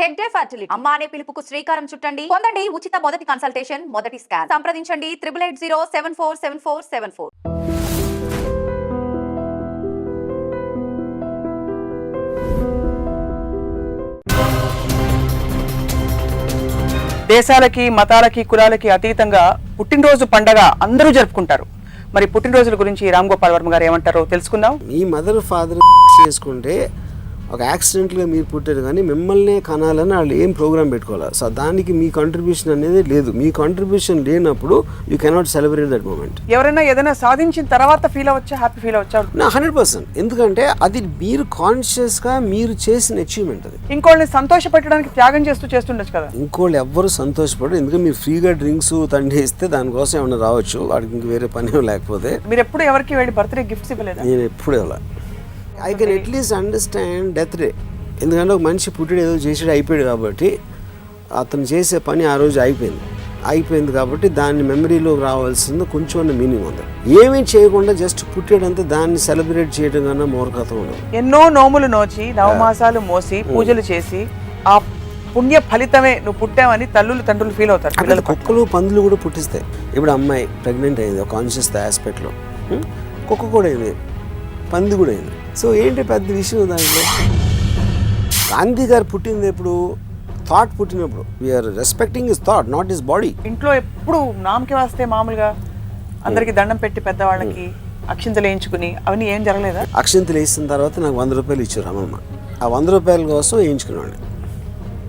Head day fertility అమ్మ అనే పిలుపుకు శ్రీకారం చుట్టండి. పొందండి ఉచిత మొదటి కన్సల్టేషన్, మొదటి స్కాన్. సంప్రదించండి 8880744474. దేశాలకి, మతాలకి, కులాలకి అతీతంగా పుట్టినరోజు పండగ అందరూ జరుపుకుంటారు. మరి పుట్టినరోజుల గురించి రామ్ గోపాల్ వర్మ గారు ఏమంటారో తెలుసుకుందాం. మీ మదర్ ఫాదర్ చేసుకుంటే ఒక యాక్సిడెంట్గా మీరు పుట్టారు, కానీ మిమ్మల్నే కనాలని వాళ్ళు ఏం ప్రోగ్రామ్ పెట్టుకోవాలి. సో దానికి మీ కాంట్రిబ్యూషన్ అనేది లేదు. మీ కాంట్రిబ్యూషన్ లేనప్పుడు you cannot celebrate that moment. ఎవరైనా ఏదైనా సాధించిన తర్వాత ఫీల్ అవ్వచ్చా, హ్యాపీ ఫీల్ అవ్వచ్చా? 100%. ఎందుకంటే అది మీరు కాన్షియస్గా మీరు చేసిన అచీవ్మెంట్. అది ఇంకోళ్ళని సంతోషపెట్టడానికి త్యాగం చేస్తుండొచ్చు కదా. ఇంకోళ్ళు ఎవ్వరు సంతోషపడరు. ఎందుకంటే మీరు ఫ్రీగా డ్రింక్స్ తండి ఇస్తే దానికోసం ఏమైనా రావచ్చు, వాడికి ఇంక వేరే పని లేకపోతే. మీరు ఎప్పుడు ఎవరికి వెళ్ళి బర్త్డే గిఫ్ట్స్ ఇవ్వలేదు? నేను ఎప్పుడు ఇవ్వాలి. I can at least understand death day. ఎందుకంటే ఒక మనిషి పుట్టిన ఏదో చేసాడు, అయిపోయాడు కాబట్టి అతను చేసే పని ఆ రోజు అయిపోయింది కాబట్టి దాన్ని మెమరీలోకి రావాల్సింది కొంచెం మీనింగ్ ఉంది. ఏమీ చేయకుండా జస్ట్ పుట్టాడంతా దాన్ని సెలబ్రేట్ చేయడం కన్నా మూర్ఖత ఉండదు. ఎన్నో నోములు నోచి, నవమాసాలు మోసి, పూజలు చేసి ఆ పుణ్య ఫలితమే నువ్వు పుట్టావని తల్లులు తండ్రులు ఫీల్ అవుతారు. పిల్లలు, కుక్కలు, పందులు కూడా పుట్టిస్తాయి. ఇప్పుడు అమ్మాయి ప్రెగ్నెంట్ అయింది ఒక కాన్షియస్ ఆస్పెక్ట్లో, కుక్క కూడా అయింది, పంది కూడా అయింది. సో ఏంటి పెద్ద విషయం దాంట్లో? గాంధీ గారు పుట్టింది ఎప్పుడు? థాట్ పుట్టినప్పుడు. We are respecting his thought, not his body. ఇంట్లో ఎప్పుడు నామకి వస్తే మామూలుగా అందరికి దండం పెట్టి పెద్దవాళ్ళకి అక్షింతలు వేయించుకుని అవన్నీ ఏం జరగలేదా? అక్షింతలు వేసిన తర్వాత నాకు 100 రూపాయలు ఇచ్చారు అమ్మమ్మ. ఆ 100 రూపాయల కోసం వేయించుకున్నాను.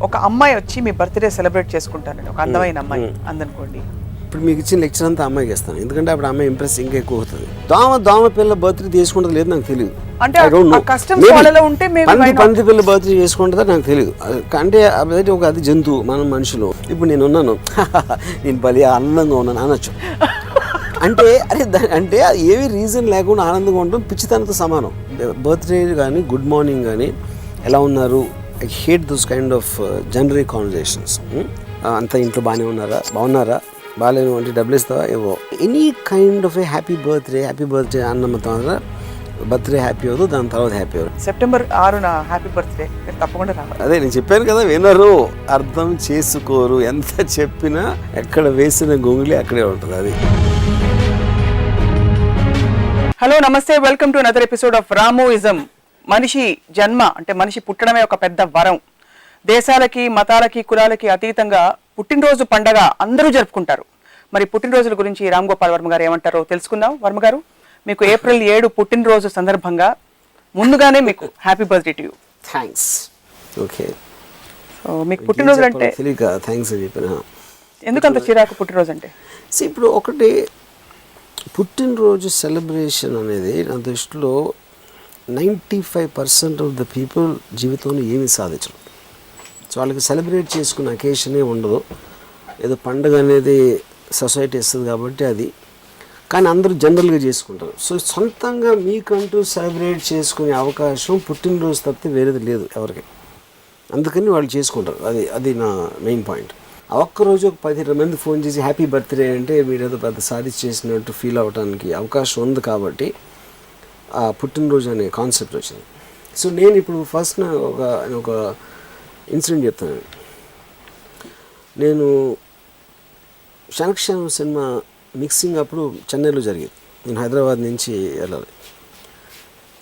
ఒక అమ్మాయి వచ్చి మీ బర్త్డే సెలబ్రేట్ చేసుకుంటానండి, ఒక అందమైన అమ్మాయి అందనుకోండి. ఇప్పుడు మీకు ఇచ్చిన లెక్చర్ అంతా అమ్మాయికి ఇస్తాను, ఎందుకంటే అప్పుడు అమ్మాయి ఇంప్రెస్ ఇంకా ఎక్కువ అవుతుంది. దోమ పిల్ల బర్త్డే చేసుకుంటుంది లేదు నాకు తెలియదు. అంటే పంది పిల్ల బర్త్డే చేసుకుంటుందా నాకు తెలియదు. అంటే అది జంతువు, మనం మనుషులు. ఇప్పుడు నేను ఉన్నాను, నేను బలి ఆనందంగా ఉన్నాను అనొచ్చు. అంటే ఏవి రీజన్ లేకుండా ఆనందంగా ఉండడం పిచ్చితనంతో సమానం. బర్త్డే కానీ, గుడ్ మార్నింగ్ కానీ, ఎలా ఉన్నారు, I hate those kind of general conversations. అంతా ఇంట్లో బాగున్నారా, బాగాలేను అంటే డబ్బులు ఇస్తావా, ఏవో. Any kind of a happy birthday అన్న తర్వాత బర్త్డే హ్యాపీ అవ్వదు, దాని తర్వాత హ్యాపీ అవ్వదు. సెప్టెంబర్ 6న హ్యాపీ బర్త్డే తప్పకుండా రావాలి. అదే నేను చెప్పాను కదా, వినరు, అర్థం చేసుకోరు. ఎంత చెప్పినా ఎక్కడ వేసిన గొంగులి అక్కడే ఉంటుంది. అది. హలో, నమస్తే, welcome to another episode of Ramuism. మనిషి జన్మ అంటే మనిషి పుట్టడమే ఒక పెద్ద వరం. దేశాలకి, మతాలకి, కులాలకి అతీతంగా పుట్టినరోజు పండగ అందరూ జరుపుకుంటారు. మరి పుట్టినరోజుల గురించి రామ్ గోపాల్ వర్మ గారు ఏమంటారో తెలుసుకుందాం. వర్మ గారు, మీకు ఏప్రిల్ 7 పుట్టినరోజు సందర్భంగా ముందుగానే మీకు happy birthday to you. Thanks. Okay. So మీకు పుట్టినరోజు అంటే థ్యాంక్స్ అని చెప్పిన. ఎందుకంత చిరాకు పుట్టినరోజు అంటే? ఇప్పుడు ఒకటి, పుట్టినరోజు సెలబ్రేషన్ అనేది నా దృష్టిలో 95% ఆఫ్ ద పీపుల్ జీవితంలో ఏమీ సాధించరు. సో వాళ్ళకి సెలబ్రేట్ చేసుకునే అకేషనే ఉండదు. ఏదో పండుగ అనేది సొసైటీ ఇస్తుంది కాబట్టి అది, కానీ అందరూ జనరల్గా చేసుకుంటారు. సో సొంతంగా మీకంటూ సెలబ్రేట్ చేసుకునే అవకాశం పుట్టినరోజు తప్పితే వేరేది లేదు ఎవరికి. అందుకని వాళ్ళు చేసుకుంటారు. అది నా మెయిన్ పాయింట్. ఆ ఒక్కరోజు ఒక 10 మంది ఫోన్ చేసి హ్యాపీ బర్త్డే అంటే మీరు ఏదో పెద్ద సాధించి చేసినట్టు ఫీల్ అవ్వడానికి అవకాశం ఉంది కాబట్టి ఆ పుట్టినరోజు అనే కాన్సెప్ట్ వచ్చింది. సో నేను ఇప్పుడు ఫస్ట్ ఒక ఇన్సిడెంట్ చెప్తాను. నేను శనక్షణం సినిమా మిక్సింగ్ అప్పుడు చెన్నైలో జరిగేది. నేను హైదరాబాద్ నుంచి వెళ్ళాలి.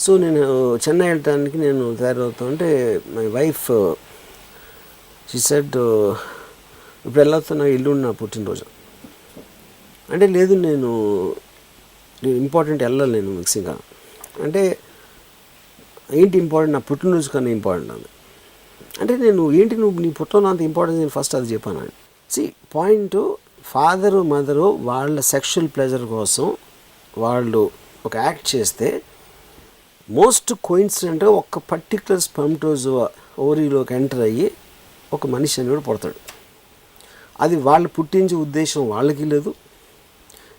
సో నేను చెన్నై వెళ్ళటానికి నేను తయారవుతా ఉంటే మై వైఫ్ షీ సెడ్, ఇప్పుడు వెళ్ళొస్తున్నా, ఇల్లు నా పుట్టినరోజు అంటే. లేదు, నేను ఇంపార్టెంట్ వెళ్ళాలి, నేను మిక్సింగ్ అంటే. ఏంటి ఇంపార్టెంట్? నా పుట్టినరోజు కన్నా ఇంపార్టెంట్ అంది. అంటే నేను ఏంటి, నువ్వు నీ పుట్టలో అంత ఇంపార్టెన్స్ నేను ఫస్ట్ అది చెప్పాను. పాయింట్, ఫాదరు మదరు వాళ్ళ సెక్షువల్ ప్లెజర్ కోసం వాళ్ళు ఒక యాక్ట్ చేస్తే మోస్ట్ కోయిన్సిడెంట్గా ఒక పర్టికులర్ స్పర్మటోజోవా ఓవరీలోకి ఎంటర్ అయ్యి ఒక మనిషి అనేవాడు పుడతాడు. అది వాళ్ళు పుట్టించే ఉద్దేశం వాళ్ళకి లేదు,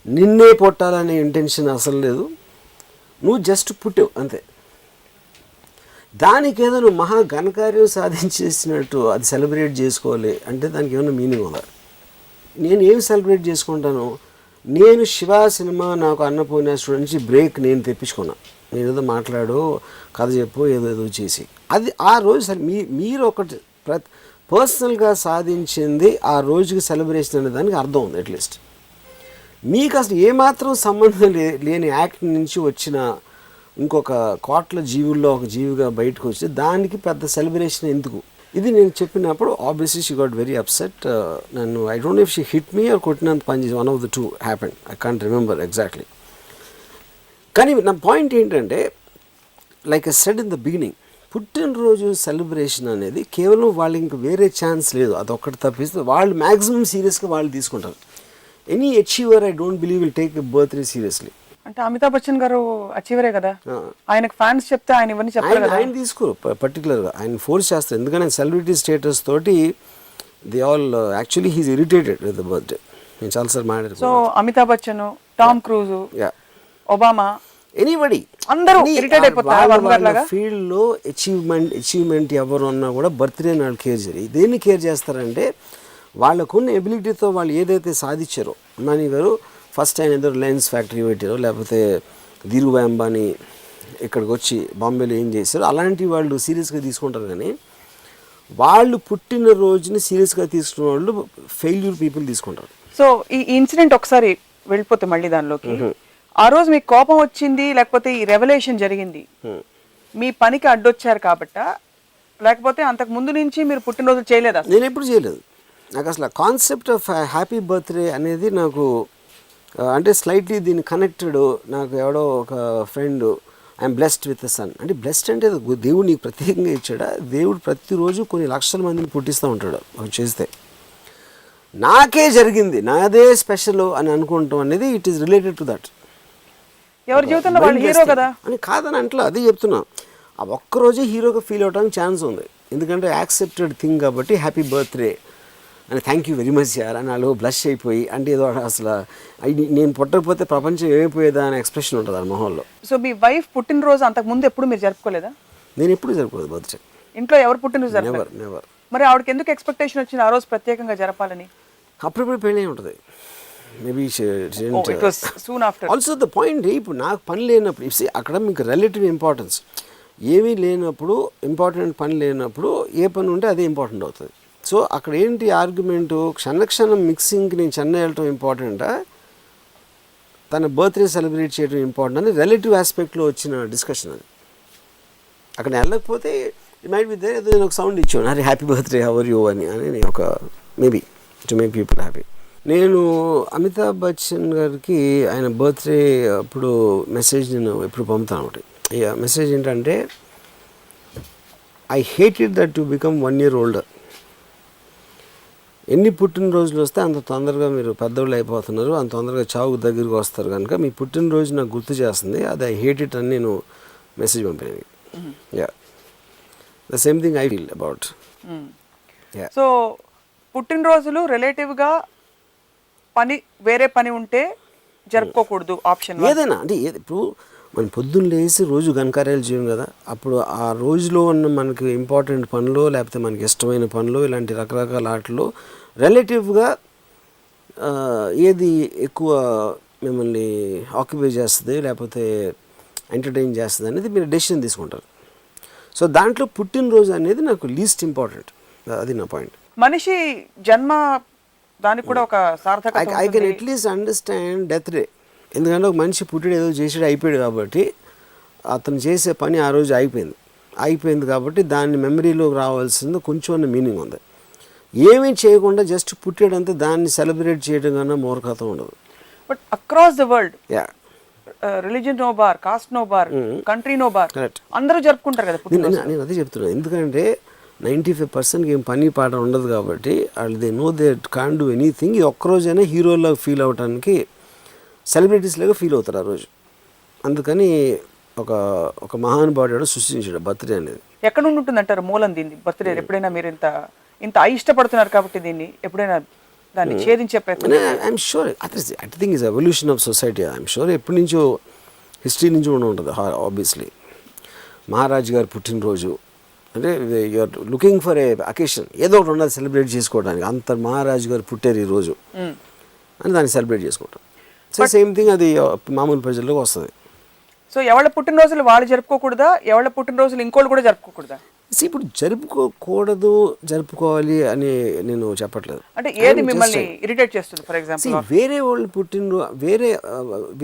నిన్నే పుట్టాలనే ఇంటెన్షన్ అసలు లేదు, నువ్వు జస్ట్ పుట్టావు అంతే. దానికి ఏదో నువ్వు మహా ఘనకార్యం సాధించేసినట్టు అది సెలబ్రేట్ చేసుకోవాలి అంటే దానికి ఏమైనా మీనింగ్ ఉందా? నేను ఏమి సెలబ్రేట్ చేసుకుంటాను? నేను శివ సినిమా నాకు అన్నపూర్ణేశ్వరి నుంచి బ్రేక్ నేను తెప్పించుకున్నా. నేను ఏదో మాట్లాడు, కథ చెప్పు, ఏదో చేసి అది ఆ రోజు సరే మీరు ఒకటి పర్సనల్గా సాధించింది ఆ రోజుకి సెలబ్రేషన్ అనే దానికి అర్థం ఉంది అట్లీస్ట్. మీకు అసలు ఏమాత్రం సంబంధం లేని యాక్ట్ నుంచి వచ్చిన ఇంకొక కోట్ల జీవుల్లో ఒక జీవిగా బయటకు వచ్చి దానికి పెద్ద సెలబ్రేషన్ ఎందుకు? ఇది నేను చెప్పినప్పుడు obviously she got very upset. నన్ను I don't know if she hit me or కొట్టినంత పని one of the two happened. I can't remember exactly. కానీ నా పాయింట్ ఏంటంటే, like I said in the beginning, పుట్టినరోజు సెలబ్రేషన్ అనేది కేవలం వాళ్ళకి ఇంక వేరే ఛాన్స్ లేదు. అదొక్కటి తప్పిస్తే వాళ్ళు మ్యాక్సిమం సీరియస్గా వాళ్ళు తీసుకుంటారు. Any achiever I don't believe will take birthday seriously. అంటే అమితాబ్ బచ్చన్ గారు అచీవరే కదా, ఆయనకు ఫ్యాన్స్ చెప్తే ఆయన ఇవన్నీ చెప్పారు కదా. ఆయన తీసుకో పర్టికులర్గా ఆయన ఫోర్స్ చేస్తారు, ఎందుకంటే సెలబ్రిటీ స్టేటస్ తోటి they all actually he's irritated with the birthday. నేను చాలాసార్లు మాట్లాడారు. So Amitabh Bachchan, Tom cruise, Obama, anybody అందరూ ఇరిటేట్ అయిపోతారు. ఫీల్డ్ లో అచీవ్మెంట్ ఎవరు అన్నా కూడా బర్త్డే వాళ్ళు కేర్ చేయరు. దేన్ని కేర్ చేస్తారంటే వాళ్ళకున్న ఎబిలిటీతో వాళ్ళు ఏదైతే సాధించారో. అంబానీ గారు ఫస్ట్ ఆయన ఏదో రిలయన్స్ ఫ్యాక్టరీ పెట్టారో, లేకపోతే ధీరుభాయ్ అంబానీ ఇక్కడికి వచ్చి బాంబేలో ఏం చేశారో అలాంటి వాళ్ళు సీరియస్గా తీసుకుంటారు. కానీ వాళ్ళు పుట్టిన రోజుని సీరియస్గా తీసుకున్న వాళ్ళు ఫెయిల్యూర్ పీపుల్ తీసుకుంటారు. సో ఈ ఇన్సిడెంట్ ఒకసారి వెళ్ళిపోతే మళ్ళీ దానిలోకి, ఆ రోజు మీకు కోపం వచ్చింది లేకపోతే ఈ రెవల్యూషన్ జరిగింది మీ పనికి అడ్డొచ్చారు కాబట్టా, లేకపోతే అంతకు ముందు నుంచి మీరు పుట్టినరోజు చేయలేదా? నేను ఎప్పుడు చేయలేదు. నాకు అసలు కాన్సెప్ట్ ఆఫ్ హ్యాపీ బర్త్డే అనేది నాకు అంటే స్లైట్లీ దీన్ని కనెక్టెడ్. నాకు ఎవడో ఒక friend I'm blessed with the sun అంటే, బ్లెస్డ్ అంటే దేవుడు నీకు ప్రత్యేకంగా ఇచ్చాడా? దేవుడు ప్రతిరోజు కొన్ని లక్షల మందిని పుట్టిస్తూ ఉంటాడు అవి చేస్తే. నాకే జరిగింది, నాదే స్పెషల్ అని అనుకుంటాం అనేది it is related to that. ఎవరి జీవితంలో వాళ్ళు హీరో కదా అని కాదని అంటలా, అదే చెప్తున్నా. ఆ ఒక్కరోజే హీరోగా ఫీల్ అవడానికి ఛాన్స్ ఉంది, ఎందుకంటే యాక్సెప్టెడ్ థింగ్ కాబట్టి. హ్యాపీ బర్త్డే అని థ్యాంక్ యూ వెరీ మచ్ యార్ అని వాళ్ళు బ్లష్ అయిపోయి, అంటే ఏదో అసలు నేను పుట్టకపోతే ప్రపంచం ఏమైపోయేదా అనే ఎక్స్ప్రెషన్ ఉంటుంది ఆ మొహంలో. సో మీ వైఫ్ పుట్టినరోజు అంతకు ముందు ఎప్పుడు మీరు జరుపుకోలేదా? నేను ఎప్పుడు జరుపుకోలేదు బర్త్డే. ఇంట్లో ఎవరు పుట్టినరోజు జరపలేదు? నెవర్. మరి ఆవిడకి ఎందుకు ఎక్స్పెక్టేషన్ వచ్చింది ఆ రోజు ప్రత్యేకంగా జరపాలని? అప్పుడప్పుడు పెళ్ళి ఉంటుంది మేబీ. ఆల్సో ద పాయింట్, ఇప్పుడు నాకు పని లేనప్పుడు అక్కడ మీకు రిలేటివ్ ఇంపార్టెన్స్ ఏమీ లేనప్పుడు, ఇంపార్టెంట్ పని లేనప్పుడు ఏ పని ఉంటే అదే ఇంపార్టెంట్ అవుతుంది. సో అక్కడ ఏంటి ఆర్గ్యుమెంటు, క్షణక్షణం మిక్సింగ్కి నేను చెన్నై వెళ్ళటం ఇంపార్టెంటా, తన బర్త్డే సెలబ్రేట్ చేయడం ఇంపార్టెంట్ అని రిలేటివ్ ఆస్పెక్ట్లో వచ్చిన డిస్కషన్ అది. అక్కడ వెళ్ళకపోతే ఇట్ మైట్ బి దేర్, ఏదో నేను ఒక సౌండ్ ఇచ్చాను, అరే హ్యాపీ బర్త్డే హౌర్ యూ అని నేను ఒక maybe to make people happy. నేను అమితాబ్ బచ్చన్ గారికి ఆయన బర్త్డే అప్పుడు మెసేజ్ నేను ఎప్పుడు పంపుతాను. ఒకటి మెసేజ్ ఏంటంటే, I hated that to become 1 year older. ఎన్ని పుట్టినరోజులు వస్తే అంత తొందరగా మీరు పెద్దోళ్ళు అయిపోతున్నారు, అంత తొందరగా చావుకు దగ్గరికి వస్తారు కనుక మీ పుట్టినరోజు నాకు గుర్తు చేస్తుంది, అది ఐ హేట్ ఇట్ అని నేను మెసేజ్ పంపాను. Yeah, the same thing I feel about. So పుట్టినరోజులు రిలేటివ్గా పని వేరే పని ఉంటే జరుపుకోకూడదు ఆప్షన్ ఏదైనా. అంటే ఇప్పుడు మనం పొద్దున్న లేసి రోజు ఘనకార్యాలు చేయం కదా, అప్పుడు ఆ రోజులో ఉన్న మనకి ఇంపార్టెంట్ పనులు, లేకపోతే మనకి ఇష్టమైన పనులు, ఇలాంటి రకరకాల ఆటలు రిలేటివ్గా ఏది ఎక్కువ మిమ్మల్ని ఆక్యుపై చేస్తుంది, లేకపోతే ఎంటర్టైన్ చేస్తుంది అనేది మీరు డెసిషన్ తీసుకుంటారు. సో దాంట్లో పుట్టినరోజు అనేది నాకు లీస్ట్ ఇంపార్టెంట్, అది నా పాయింట్. మనిషి జన్మ దానికి కూడా ఒక సార్థకత. I can at least understand death day, ఎందుకంటే ఒక మనిషి పుట్టాడు, ఏదో చేసాడు, అయిపోయాడు కాబట్టి అతను చేసే పని ఆ రోజు అయిపోయింది కాబట్టి దాన్ని మెమరీలోకి రావాల్సింది కొంచెం మీనింగ్ ఉంది. ఏమీ చేయకుండా జస్ట్ పుట్టాడంతే దాన్ని సెలబ్రేట్ చేయడం కన్నా మూర్ఖత ఉండదు. But across the world religion no bar, caste no bar, country no bar, అందరూ జరుపుకుంటారు కదా. నేను అదే చెప్తున్నాను, ఎందుకంటే 95% ఏం పని పాట ఉండదు కాబట్టి వాళ్ళు they know they can do anything. ఇది ఒక్కరోజైనా హీరోలా ఫీల్ అవడానికి, సెలబ్రిటీస్ లాగా ఫీల్ అవుతారు ఆ రోజు. అందుకని ఒక మహానుభావుడు సృష్టించాడు బర్త్డే అనేది. ఎక్కడ నుండి ఉంటుంది అంటారు మూలం దీన్ని బర్త్డే? ఎప్పుడైనా మీరు ఇంత ఇష్టపడుతున్నారు కాబట్టి దీన్ని ఎప్పుడైనా దాన్ని ఛేదించే ప్రయత్నం? I'm sure I think is evolution of society. I'm sure ఎప్పటి నుంచో హిస్టరీ నుంచి కూడా ఉంటుంది ఆబ్వియస్లీ. మహారాజు గారు పుట్టినరోజు అంటే you're looking for a occasion, ఏదో ఒకటి ఉన్నది సెలబ్రేట్ చేసుకోవడానికి. అంత మహారాజు గారు పుట్టారు ఈరోజు అని దాన్ని సెలబ్రేట్ చేసుకుంటాం. సో సేమ్ థింగ్ అది మామూలు ప్రజల్లోకి వస్తుంది. సో ఎవరి పుట్టినరోజులు వాళ్ళు జరుపుకోకూడదా, ఎవరి పుట్టినరోజులు ఇంకోళ్ళు కూడా జరుపుకోకూడదా? ఇప్పుడు జరుపుకోకూడదు జరుపుకోవాలి అని నేను చెప్పట్లేదు. అంటే ఏది మిమ్మల్ని ఇరిటేట్ చేస్తుంది? ఫర్ ఎగ్జాంపుల్ వేరే వాళ్ళు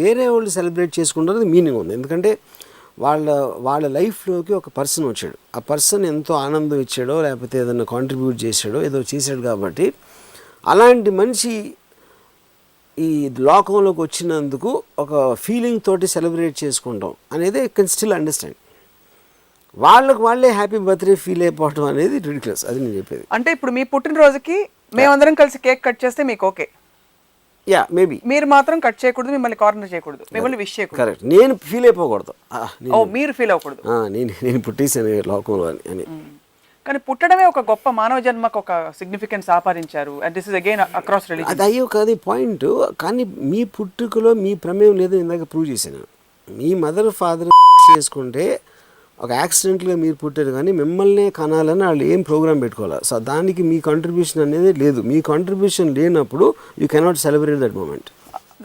వేరే వాళ్ళు సెలబ్రేట్ చేసుకుంటారు మీనింగ్ ఉంది. ఎందుకంటే వాళ్ళ లైఫ్లోకి ఒక పర్సన్ వచ్చాడు, ఆ పర్సన్ ఎంతో ఆనందం ఇచ్చాడో లేకపోతే ఏదైనా కాంట్రిబ్యూట్ చేశాడో ఏదో చేశాడు కాబట్టి అలాంటి మనిషి ఈ లోకంలోకి వచ్చినందుకు ఒక ఫీలింగ్ తోటి సెలబ్రేట్ చేసుకుంటాం అనేది ఐ కెన్ స్టిల్ అండర్స్టాండ్. వాళ్ళే హ్యాపీ బర్త్డే ఫీల్ అయిపోవడం అనేది రిడిక్యులస్. అది నేను చెప్పేది. అంటే ఇప్పుడు మీ పుట్టినరోజుకి మేమందరం కలిసి కేక్ కట్ చేస్తే మీకు ఓకే, యా మేబీ మీరు మాత్రం కట్ చేయకూడదు, మిమ్మల్ని కార్నర్ చేయకూడదు, మిమ్మల్ని విష్ చేయకూడదు. కరెక్ట్. నేను ఫీల్ అయిపోకూడదు, మీరు ఫీల్ అవ్వకూడదు, నేను పుట్టేసాను లోకంలో అని. కానీ పుట్టడమే ఒక గొప్ప మానవ జన్మకు ఒక సిగ్నిఫికెన్స్ ఆపాదించారు. And this is again across religion. అది అయ్యో కాదు పాయింట్. కానీ మీ పుట్టుకలో మీ ప్రమేయం లేదని ఇందాక ప్రూవ్ చేశాను. మీ మదర్ ఫాదర్ చేసుకుంటే ఒక యాక్సిడెంట్గా మీరు పుట్టారు, కానీ మిమ్మల్నే కనాలని వాళ్ళు ఏం ప్రోగ్రామ్ పెట్టుకోవాలి. సో దానికి మీ కాంట్రిబ్యూషన్ అనేది లేదు. మీ కాంట్రిబ్యూషన్ లేనప్పుడు you cannot celebrate that moment.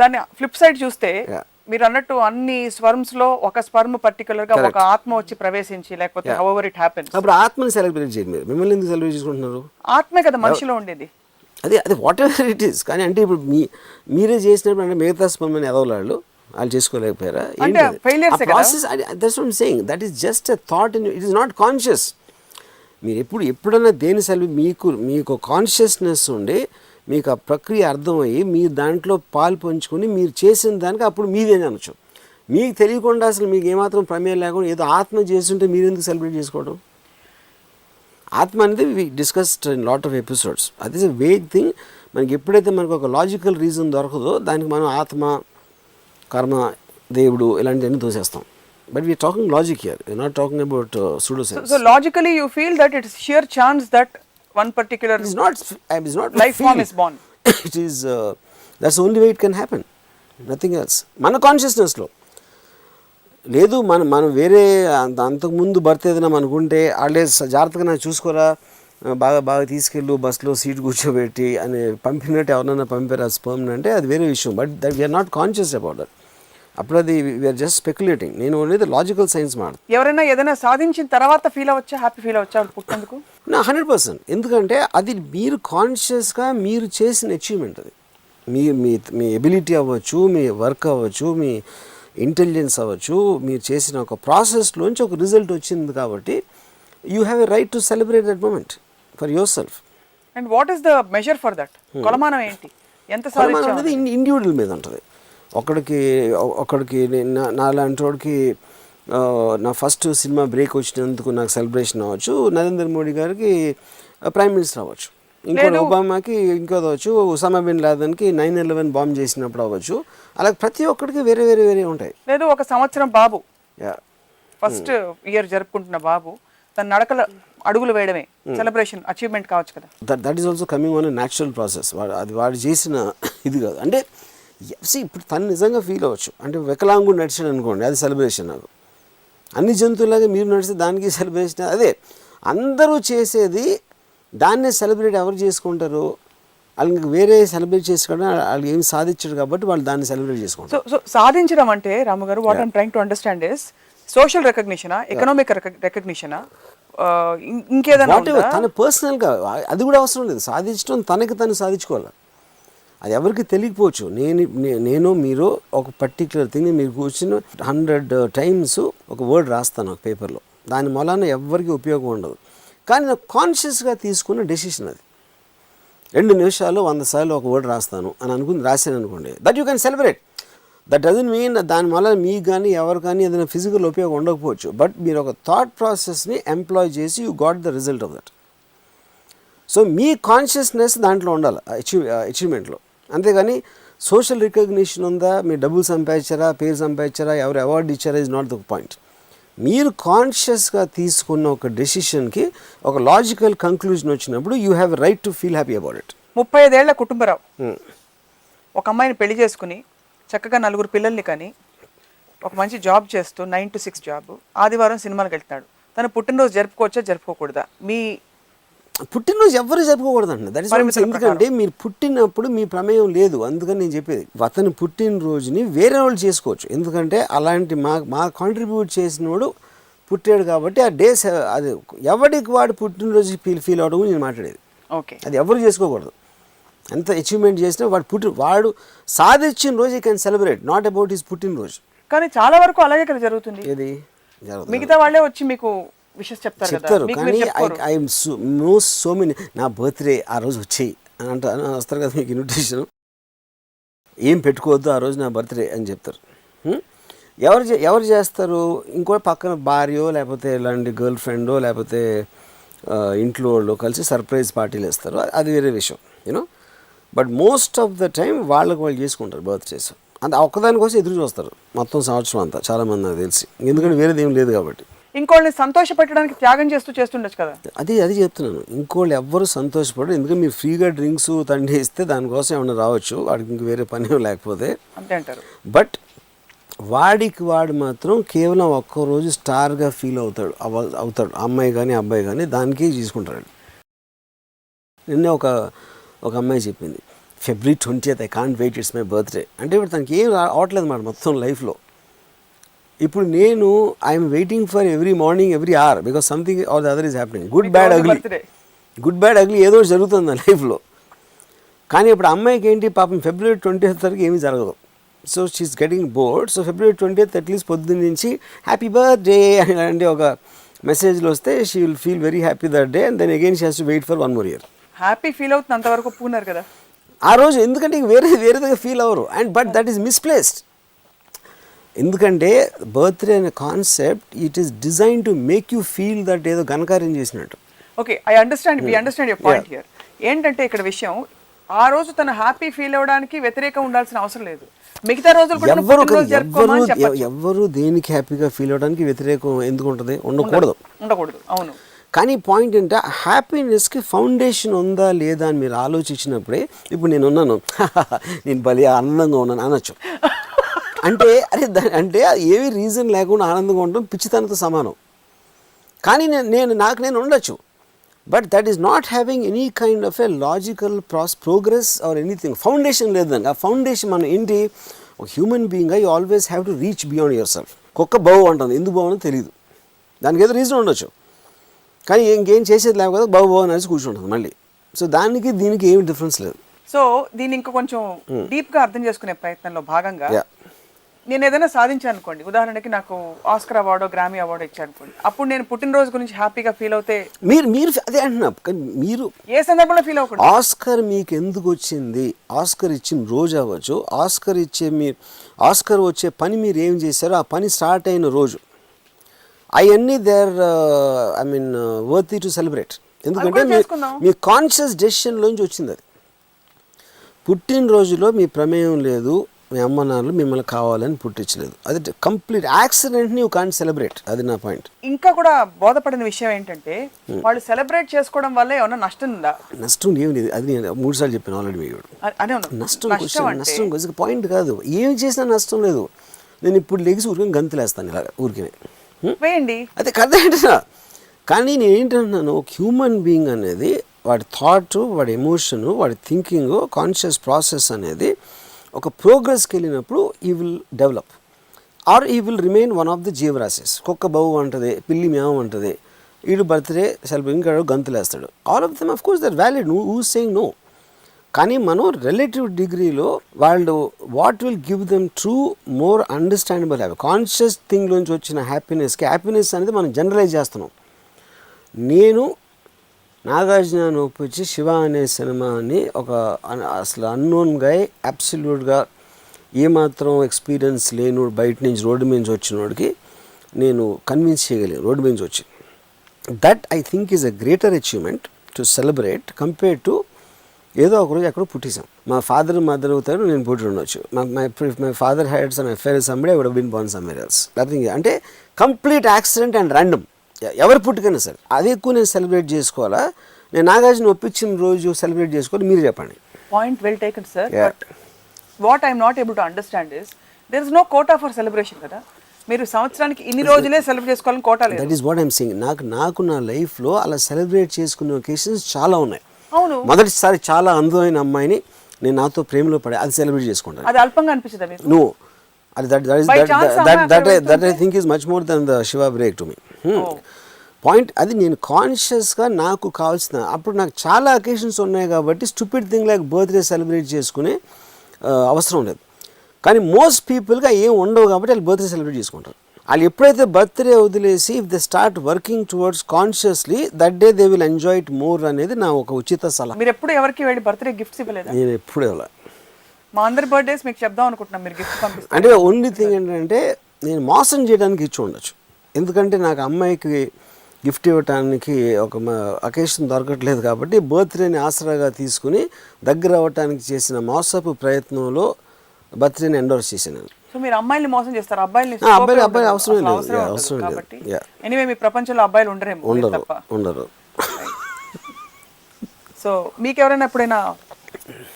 దాన్ని ఫ్లిప్ సైడ్ చూస్తే మీరు అన్నట్టు అన్ని స్వర్మ్స్ లో ఒక స్పర్మ్ పర్టికులర్ గా ఒక ఆత్మ వచ్చి ప్రవేశించి లేకపోతే హౌఎవర్ ఇట్ హ్యాపెన్స్, అప్పుడు ఆత్మని సెలబ్రేట్ చేయండి. మీరు మిమ్మల్ని ఎందుకు సెలబ్రేట్ చేసుకుంటున్నారు? ఆత్మే కదా మనిషిలో ఉండేది. అదే వాట్ ఎవర్ ఇట్ ఈస్. కానీ అంటే ఇప్పుడు మీరే చేసినప్పుడు అంటే మిగతా స్పర్మ్ని ఎదవలాళ్ళు వాళ్ళు చేసుకోలేకపోయారా? That's what I'm saying. That is just a thought in, it is not conscious. మీరు ఎప్పుడన్నా దేని మీకు కాన్షియస్నెస్ ఉండి మీకు ఆ ప్రక్రియ అర్థమయ్యి మీరు దాంట్లో పాలు పంచుకొని మీరు చేసిన దానికి అప్పుడు మీదే అనొచ్చు. మీకు తెలియకుండా అసలు మీకు ఏమాత్రం ప్రమేయం లేకుండా ఏదో ఆత్మ చేస్తుంటే మీరు ఎందుకు సెలబ్రేట్ చేసుకోవడం? ఆత్మ అనేది we discussed in lot of episodes. అది ఇస్ ఎ వేగ్ థింగ్. మనకి ఎప్పుడైతే మనకు ఒక లాజికల్ రీజన్ దొరకదో దానికి మనం ఆత్మ, కర్మ, దేవుడు ఇలాంటివన్నీ తోసేస్తాం. But we're talking logic here, we're not talking about pseudo science. So logically you feel that it's sheer chance that one particular is not life form is born. It is that's the only way it can happen, nothing else. మన కాన్షియస్నెస్లో లేదు. మనం వేరే అంతకుముందు birth ఏదైనా మనకుంటే వాళ్ళే జాగ్రత్తగా నాకు చూసుకోరా, బాగా తీసుకెళ్ళు, బస్లో సీట్ కూర్చోబెట్టి అని పంపినట్టు ఎవరన్నా పంపారు ఆ స్పర్మ్ అంటే అది వేరే విషయం. But that we are not conscious about that. అప్పుడు అది వీఆర్ జస్ట్ స్పెక్యులేటింగ్. నేను అనేది లాజికల్ సైన్స్ మాట. ఎవరైనా ఏదైనా సాధించిన తర్వాత ఫీల్ అవ్వచ్చా, హ్యాపీ ఫీల్ అవ్వచ్చా పుట్టినందుకు? 100%. ఎందుకంటే అది మీరు కాన్షియస్గా మీరు చేసిన అచీవ్మెంట్. అది మీ ఎబిలిటీ అవ్వచ్చు, మీ వర్క్ అవ్వచ్చు, మీ ఇంటెలిజెన్స్ అవ్వచ్చు, మీరు చేసిన ఒక ప్రాసెస్లోంచి ఒక రిజల్ట్ వచ్చింది కాబట్టి you have a right to celebrate that moment for yourself. And what is the measure for that? కొలమానం ఏంటి? ఎంత సాధించాం అనేది ఇండివిజువల్ మీద ఉంటుంది. ఒకడికి నాలాంటి వాడికి నా ఫస్ట్ సినిమా బ్రేక్ వచ్చినందుకు నాకు సెలబ్రేషన్ అవ్వచ్చు. నరేంద్ర మోడీ గారికి ప్రైమ్ మినిస్టర్ అవ్వచ్చు. ఇంకోటి ఒబామాకి ఇంకోది అవ్వచ్చు. ఉసామా బిన్ లాదెన్కి 9/11 బాంబ్ చేసినప్పుడు అవ్వచ్చు. అలాగే ప్రతి ఒక్కడికి వేరే ఉంటాయి. లేదు ఒక సంవత్సరం బాబు ఫస్ట్ ఇయర్ జరుపుకుంటున్న బాబు తన నడకల అడుగులు వేయడమే సెలబ్రేషన్ అచీవ్మెంట్ కావచ్చు కదా. That is also coming on a natural process. వాడు చేసిన ఇది కాదు. అంటే ఇప్పుడు తను నిజంగా ఫీల్ అవ్వచ్చు. అంటే వికలాంగుడు నడిచాడు అనుకోండి, అది సెలబ్రేషన్. నాకు అన్ని జంతువులాగా మీరు నడిస్తే దానికి సెలబ్రేషన్. అదే అందరూ చేసేది దాన్నే సెలబ్రేట్ ఎవరు చేసుకుంటారు? వాళ్ళకి వేరే సెలబ్రేట్ చేసుకోవడం వాళ్ళు ఏమి సాధించారు కాబట్టి వాళ్ళు దాన్ని సెలబ్రేట్ చేసుకుంటారు. సో సాధించడం అంటే Ramu garu, what I'm trying to understand is social రికగ్నిషనా, ఎకనామిక్ రికగ్నిషనా, ఇంకేదైనా తన పర్సనల్గా అది కూడా అవసరం లేదు. సాధించడం తనకి తను సాధించుకోవాలి. అది ఎవరికి తెలియకపోవచ్చు. నేను మీరు ఒక పర్టిక్యులర్ థింగ్ మీరు కూర్చుని 100 times ఒక వర్డ్ రాస్తాను ఒక పేపర్లో, దాని మూలాన ఎవరికి ఉపయోగం ఉండదు. కానీ నాకు కాన్షియస్గా తీసుకున్న డెసిషన్ అది. 2 నిమిషాలు 100 సార్లు ఒక వర్డ్ రాస్తాను అని రాశాను అనుకోండి, that you can celebrate. That doesn't mean దాని వల్ల మీకు కానీ ఎవరు కానీ ఏదైనా ఫిజికల్ ఉపయోగం ఉండకపోవచ్చు. బట్ మీరు ఒక థాట్ ప్రాసెస్ని ఎంప్లాయ్ చేసి you got the result of that. So me consciousness దాంట్లో ఉండాలి అచీవ్మెంట్లో. అంతేగాని సోషల్ రికగ్నిషన్ ఉందా, మీరు డబ్బులు సంపాదించారా, పేరు సంపాదించారా, ఎవరు అవార్డు ఇచ్చారా ఇస్ నాట్ ద పాయింట్. మీరు కాన్షియస్గా తీసుకున్న ఒక డెసిషన్కి ఒక లాజికల్ కంక్లూజన్ వచ్చినప్పుడు you have right to feel happy about it. 35 ఏళ్ల కుటుంబరావు ఒక అమ్మాయిని పెళ్లి చేసుకుని చక్కగా 4 పిల్లల్ని కానీ ఒక మంచి జాబ్ చేస్తూ 9 to 6 జాబ్, ఆదివారం సినిమాలకు వెళ్తున్నాడు. తను పుట్టినరోజు జరుపుకోవచ్చా జరుపుకోకూడదా? మీ పుట్టినరోజు ఎవరు జరుపుకోకూడదండి. దట్ ఇస్ ఎందుకంటే మీరు పుట్టినప్పుడు మీ ప్రమేయం లేదు. అందుకని నేను చెప్పేది అతను పుట్టినరోజుని వేరే వాళ్ళు చేసుకోవచ్చు. ఎందుకంటే అలాంటి మా కాంట్రిబ్యూట్ చేసిన వాడు పుట్టాడు కాబట్టి ఆ డే అది ఎవరికి వాడు పుట్టినరోజు ఫీల్ అవడం నేను మాట్లాడేది. ఓకే, అది ఎవరు చేసుకోకూడదు. ఎంత అచీవ్మెంట్ చేసినా వాడు సాధించిన రోజు can celebrate, not about his పుట్టినరోజు. కానీ చాలా వరకు అలాగే కదా జరుగుతుంది. ఏది జరుగుతుంది, మిగతా వాళ్ళే వచ్చి మీకు విషెస్ చెప్తారు. కానీ ఐఎమ్ సో మెనీ నా బర్త్డే ఆ రోజు వచ్చేయి అని వస్తారు కదా మీకు ఇన్విటేషన్, ఏం పెట్టుకోవద్దు ఆ రోజు నా బర్త్డే అని చెప్తారు. ఎవరు చేస్తారు? ఇంకో పక్కన భార్యో లేకపోతే ఇలాంటి గర్ల్ ఫ్రెండో లేకపోతే ఇంట్లో వాళ్ళు కలిసి సర్ప్రైజ్ పార్టీలు ఇస్తారు, అది వేరే విషయం you know. But most of the time వాళ్ళు చేసుకుంటారు బర్త్డేస్. అంత ఒక్కదానికోసం ఎదురు చూస్తారు మొత్తం సంవత్సరం అంతా చాలామంది నాకు తెలిసి, ఎందుకంటే వేరేది ఏం లేదు కాబట్టి. ఇంకోళ్ళని సంతోషపెట్టడానికి త్యాగం చేస్తుండొచ్చు కదా. అది చెప్తున్నాను, ఇంకోళ్ళు ఎవ్వరు సంతోషపడరు. ఎందుకంటే మీరు ఫ్రీగా డ్రింక్స్ తండ్రి ఇస్తే దానికోసం ఏమైనా రావచ్చు, వాడికి ఇంక వేరే పని లేకపోతే అంతే అంటారు. బట్ వాడు మాత్రం కేవలం ఒక్కరోజు స్టార్గా ఫీల్ అవుతాడు అమ్మాయి కానీ అబ్బాయి కానీ, దానికే తీసుకుంటాడు. నిన్నే ఒక అమ్మాయి చెప్పింది, February 20th I can't wait, it's my birthday. అంటే ఇప్పుడు తనకి ఏం అవట్లేదు మాట మొత్తం లైఫ్లో. ఇప్పుడు నేను I'm waiting for every morning every hour because something or the other is happening. Good bad ugly ఏదో జరుగుతుంది నా లైఫ్లో. కానీ ఇప్పుడు అమ్మాయికి ఏంటి పాపం February 20th వరకు ఏమీ జరగదు. So she is getting bored. So February 20th at least పొద్దున్న నుంచి హ్యాపీ బర్త్డే అంటే ఒక మెసేజ్లు వస్తే she will feel very happy that day and then again she has to wait for 1 more year. Happy feel అవుతుంది అంతవరకు పూన్నారు కదా ఆ రోజు, ఎందుకంటే వేరేదిగా ఫీల్ అవ్వరు. And but that is misplaced. ఎందుకంటే బర్త్డే అనే concept it is design to make you feel that ఏదో ఘనకార్యం చేసినట్టు. Okay, I understand your point here. ఏంటంటే ఇక్కడ విషయం, ఆ రోజు తను హ్యాపీ ఫీల్ అవ్వడానికి వ్యతిరేకం ఉండాల్సిన అవసరం లేదు. మిగతా రోజులు కూడా ఎవ్వరు దేనికి హ్యాపీగా ఫీల్ అవ్వడానికి వ్యతిరేకం ఎందుకు ఉంటుంది? ఉండకూడదు. అవును. కానీ పాయింట్ ఏంటంటే హ్యాపీనెస్కి ఫౌండేషన్ ఉందా లేదా అని మీరు ఆలోచించినప్పుడే, ఇప్పుడు నేను ఉన్నాను నేను భలే ఆనందంగా ఉన్నాను అనొచ్చు. అంటే అంటే ఏవి రీజన్ లేకుండా ఆనందంగా ఉండడం పిచ్చితనంతో సమానం. కానీ నేను ఉండొచ్చు, but that is not having any kind of a logical progress or anything. Foundation లేదండి. ఆ ఫౌండేషన్ మనం ఏంటి, ఒక హ్యూమన్ బీయింగ్గా you always have to reach beyond yourself. కుక్క బావు అంటుంది, ఎందుకు బావు అని తెలియదు, దానికి ఏదో రీజన్ ఉండొచ్చు. కానీ ఇంకేం చేసేది లేకపోతే బావు అనేసి కూర్చుంటుంది మళ్ళీ. సో దానికి దీనికి ఏమి డిఫరెన్స్ లేదు. సో దీన్ని ఇంకా కొంచెం డీప్గా అర్థం చేసుకునే ప్రయత్నంలో భాగంగా నేను ఏదైనా సాధించాను అనుకోండి, ఉదాహరణకి నాకు ఆస్కర్ అవార్డో గ్రామీ అవార్డో ఇచ్చాను అనుకోండి, అప్పుడు నేను పుట్టినరోజు గురించి హ్యాపీగా ఫీల్ అవుతే మీరు అదే అంటున్నా. కానీ మీరు ఏ సందర్భంలో ఫీల్ అవ్వకూడదు. ఆస్కర్ మీకు ఎందుకు వచ్చింది, ఆస్కర్ ఇచ్చిన రోజు అవ్వచ్చు, ఆస్కర్ వచ్చే పని మీరు ఏం చేశారో ఆ పని స్టార్ట్ అయిన రోజు, అవన్నీ దేర్ వర్తీ టు సెలబ్రేట్. ఎందుకంటే మీ కాన్షియస్ డెసిషన్లోంచి వచ్చింది అది. పుట్టినరోజులో మీ ప్రమేయం లేదు, మీ అమ్మ నాన్నలు మిమ్మల్ని కావాలని పుట్టించలేదు, అది కంప్లీట్ యాక్సిడెంట్ని యూ కాంట్ సెలబ్రేట్. అది నా పాయింట్. ఇంకా కూడా బోధపడిన విషయం ఏంటంటే వాళ్ళు సెలబ్రేట్ చేసుకోవడం వల్ల ఏమన్నా నష్టం ఉందా? నష్టం ఏమి లేదు. అది నేను 3 సార్లు చెప్పాను ఆల్రెడీ. మీకు నష్టం పాయింట్ కాదు, ఏమి చేసినా నష్టం లేదు. నేను ఇప్పుడు లెగిసి ఊరికే గంతులేస్తాను ఇలా ఊరికే వేయండి, అదే కదా అంటున్నా. కానీ నేను ఏంటంటున్నాను, ఒక హ్యూమన్ బీయింగ్ అనేది వాడి థాట్, వాడి ఎమోషను, వాడి థింకింగ్, కాన్షియస్ ప్రాసెస్ అనేది ఒక ప్రోగ్రెస్కి వెళ్ళినప్పుడు he will develop or he will remain one of the జీవరాశెస్. కుక్క బౌ అంటది, పిల్లి మ్యావ్ అంటది, వీడు బర్త్డే సెలబ్రేట్ ఇంకా గంతులేస్తాడు. All of them of course that valid, who saying no. కానీ మనం రిలేటివ్ డిగ్రీలో వాళ్ళు what will give them true more understandable happy, conscious థింగ్లోంచి వచ్చిన హ్యాపీనెస్ అనేది మనం జనరలైజ్ చేస్తున్నాం. నేను నాగార్జున ఒప్పించి శివ అనే సినిమాని ఒక అసలు అన్నోన్ గై, అబ్సల్యూట్గా ఏమాత్రం ఎక్స్పీరియన్స్ లేను, బయట నుంచి రోడ్డు మీద వచ్చినోడికి నేను కన్విన్స్ చేయగలిగాను రోడ్డు మీద వచ్చి. That I think is a greater achievement to celebrate compare to ఏదో ఒకరోజు ఎక్కడో పుట్టేసాం. మా ఫాదర్ మదర్ అవుతారు, నేను పుట్టి ఉండొచ్చు. My father had some affair someday I would have been born somewhere else. లేకపోతే అంటే కంప్లీట్ యాక్సిడెంట్ అండ్ ర్యాండమ్, ఎవరు పుట్టుకైనా సరే అది ఎక్కువ నేను సెలబ్రేట్ చేసుకోవాలా, నేను నాగార్జున ఒప్పించిన రోజు సెలబ్రేట్ చేసుకోవాలి, మీరు చెప్పండి. Point well taken sir. But what I'm not able to understand is there is no quota for celebration కదా. మీరు సంవత్సరానికి ఇన్ని రోజులే సెలబ్రేట్ చేసుకోవాలని కోటా లేదు. That is what I'm saying. నాకు నా లైఫ్లో అలా సెలబ్రేట్ చేసుకునే ఒకేషన్స్ చాలా ఉన్నాయి. అవును, మొదటిసారి చాలా అందమైన అమ్మాయిని నేను నాతో ప్రేమలో పడే అది సెలబ్రేట్ చేసుకుంటాను. అది అల్పంగా అనిపించదా మీకు? నో, అది that I think is much more than the Shiva break to me. Point అది నేను కాన్షియస్గా నాకు కావాల్సిన అప్పుడు నాకు చాలా అకేషన్స్ ఉన్నాయి కాబట్టి stupid thing like birthday celebrate చేసుకునే అవసరం లేదు. కానీ మోస్ట్ పీపుల్గా ఏం ఉండవు కాబట్టి వాళ్ళు బర్త్డే సెలబ్రేట్ చేసుకుంటారు. వాళ్ళు ఎప్పుడైతే బర్త్డే వదిలేసి if they start working towards consciously that day they will enjoy it more అనేది నా ఒక ఉచిత సలహా. మీరు ఎప్పుడు ఎవరికి వెళ్ళి బర్త్డే గిఫ్ట్స్ ఇవ్వలేదా? నేను ఎప్పుడు ఇవ్వలే. మా అందరి బర్త్డేస్ మీకు చెప్దాం అనుకుంటున్నాం, మీరు గిఫ్ట్ పంపిస్తారు. అంటే ఓన్లీ థింగ్ ఏంటంటే నేను మోసం చేయడానికి ఇచ్చి ఉండొచ్చు. ఎందుకంటే నాకు అమ్మాయికి గిఫ్ట్ ఇవ్వటానికి ఒక అకేషన్ దొరకట్లేదు కాబట్టి బర్త్డేని ఆసరాగా తీసుకుని దగ్గర అవ్వటానికి చేసిన మోసపు ప్రయత్నంలో బర్త్డేని ఎండోర్స్ చేశాను. సో మీరు అమ్మాయిల్ని మోసం చేస్తారు, అబ్బాయిలు అవసరం లేదు కాబట్టి ఎనీవే మీ ప్రపంచంలో అబ్బాయిలు ఉండరు. సో మీకు ఎవరైనా ఎప్పుడైనా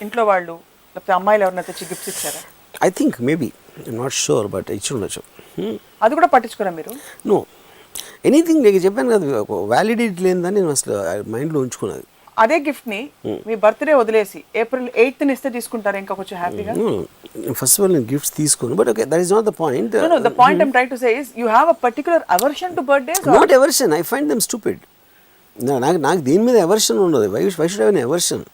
ఇంట్లో వాళ్ళు లేకపోతే అమ్మాయిలు ఎవరైనా తెచ్చి గిఫ్ట్స్ ఇచ్చారా? I think maybe not sure but ఇచ్చి ఉండొచ్చు. అది కూడా పట్టించుకోరా మీరు? నో ఎనీథింగ్ నీకు చెప్పాను కదా, వ్యాలిడిటీ లేదని నేను అసలు మైండ్లో ఉంచుకున్నది. అదే గిఫ్ట్ ని మీ బర్త్డే వదిలేసి April 8th ఇస్తే తీసుకుంటారు ఇంకా కొంచెం హ్యాపీగా? ఫస్ట్ ఆఫ్ ఆల్ నేను గిఫ్ట్స్ తీసుకోను, but okay that is not the point. No, the point I'm trying to say is you have a particular aversion to birthdays? Not aversion, I find them stupid. నాకు దీని మీద aversion ఉండదు. Why should have an aversion?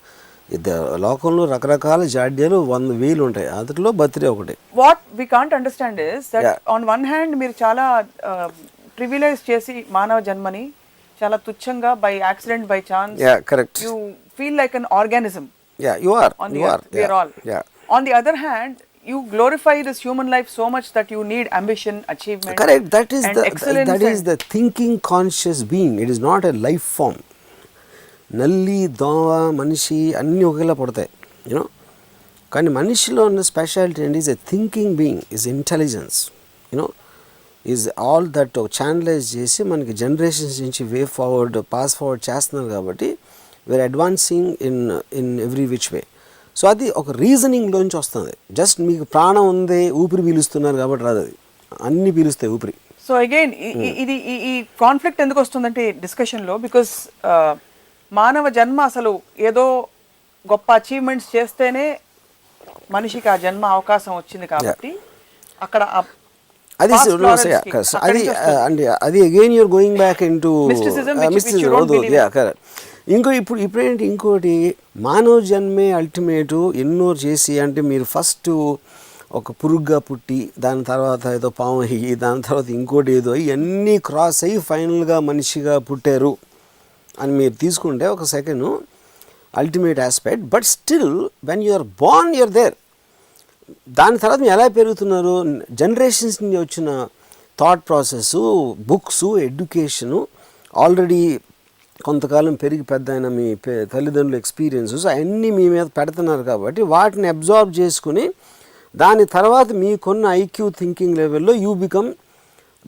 లోకంలో రకరకాల జాడ్యాలు 100,000 ఉంటాయి, అందులో birthday ఒకటి. What we can't understand is that on one hand మీరు చాలా ప్రివిలైజ్ చేసి మానవ జన్మని చాలా తుచ్చంగా by accident by chance you feel like an organism. You are. We are all. On the other hand, you glorify this human life so much that you need ambition, achievement. Correct. That is the thinking conscious being. It is not a life form. నల్లి దోమ మనిషి అన్నీ ఒకేలా పడతాయి, you know. కానీ మనిషిలో ఉన్న speciality అండి is a thinking being, is intelligence, you know, is all that channelize చేసి మనకి జనరేషన్స్ నుంచి వే ఫార్వర్డ్ పాస్ ఫార్వర్డ్ చేస్తున్నారు కాబట్టి we are advancing in every which way. So అది ఒక రీజనింగ్లోంచి వస్తుంది. జస్ట్ మీకు ప్రాణం ఉంది ఊపిరి పీలుస్తున్నారు కాబట్టి రాదు, అది అన్నీ పీలుస్తాయి ఊపిరి. సో అగైన్ ఇది ఈ కాన్ఫ్లిక్ట్ ఎందుకు వస్తుందంటే డిస్కషన్లో, బికాస్ మానవ జన్మ అసలు ఏదో గొప్ప అచీవ్మెంట్స్ చేస్తేనే మనిషికి ఆ జన్మ అవకాశం వచ్చింది కాబట్టి అక్కడ అది again you're going back in to ఇప్పుడేంటి ఇంకోటి మానవ జన్మే అల్టిమేటు ఎన్నో చేసి, అంటే మీరు ఫస్ట్ ఒక పురుగుగా పుట్టి దాని తర్వాత ఏదో పాము అయ్యి దాని తర్వాత ఇంకోటి ఏదో ఇవన్నీ క్రాస్ అయ్యి ఫైనల్గా మనిషిగా పుట్టారు అని మీరు తీసుకుంటే ఒక second ultimate aspect. But still when you're born you're there. దాని తర్వాత మీరు ఎలా పెరుగుతున్నారు, జనరేషన్స్ నుంచి వచ్చిన thought process, books, education, already కొంతకాలం పెరిగి పెద్ద అయిన మీ తల్లిదండ్రుల ఎక్స్పీరియన్సెస్ అవన్నీ మీ మీద పెడుతున్నారు కాబట్టి వాటిని అబ్జార్బ్ చేసుకుని దాని తర్వాత మీకున్న ఐక్యూ థింకింగ్ లెవెల్లో you become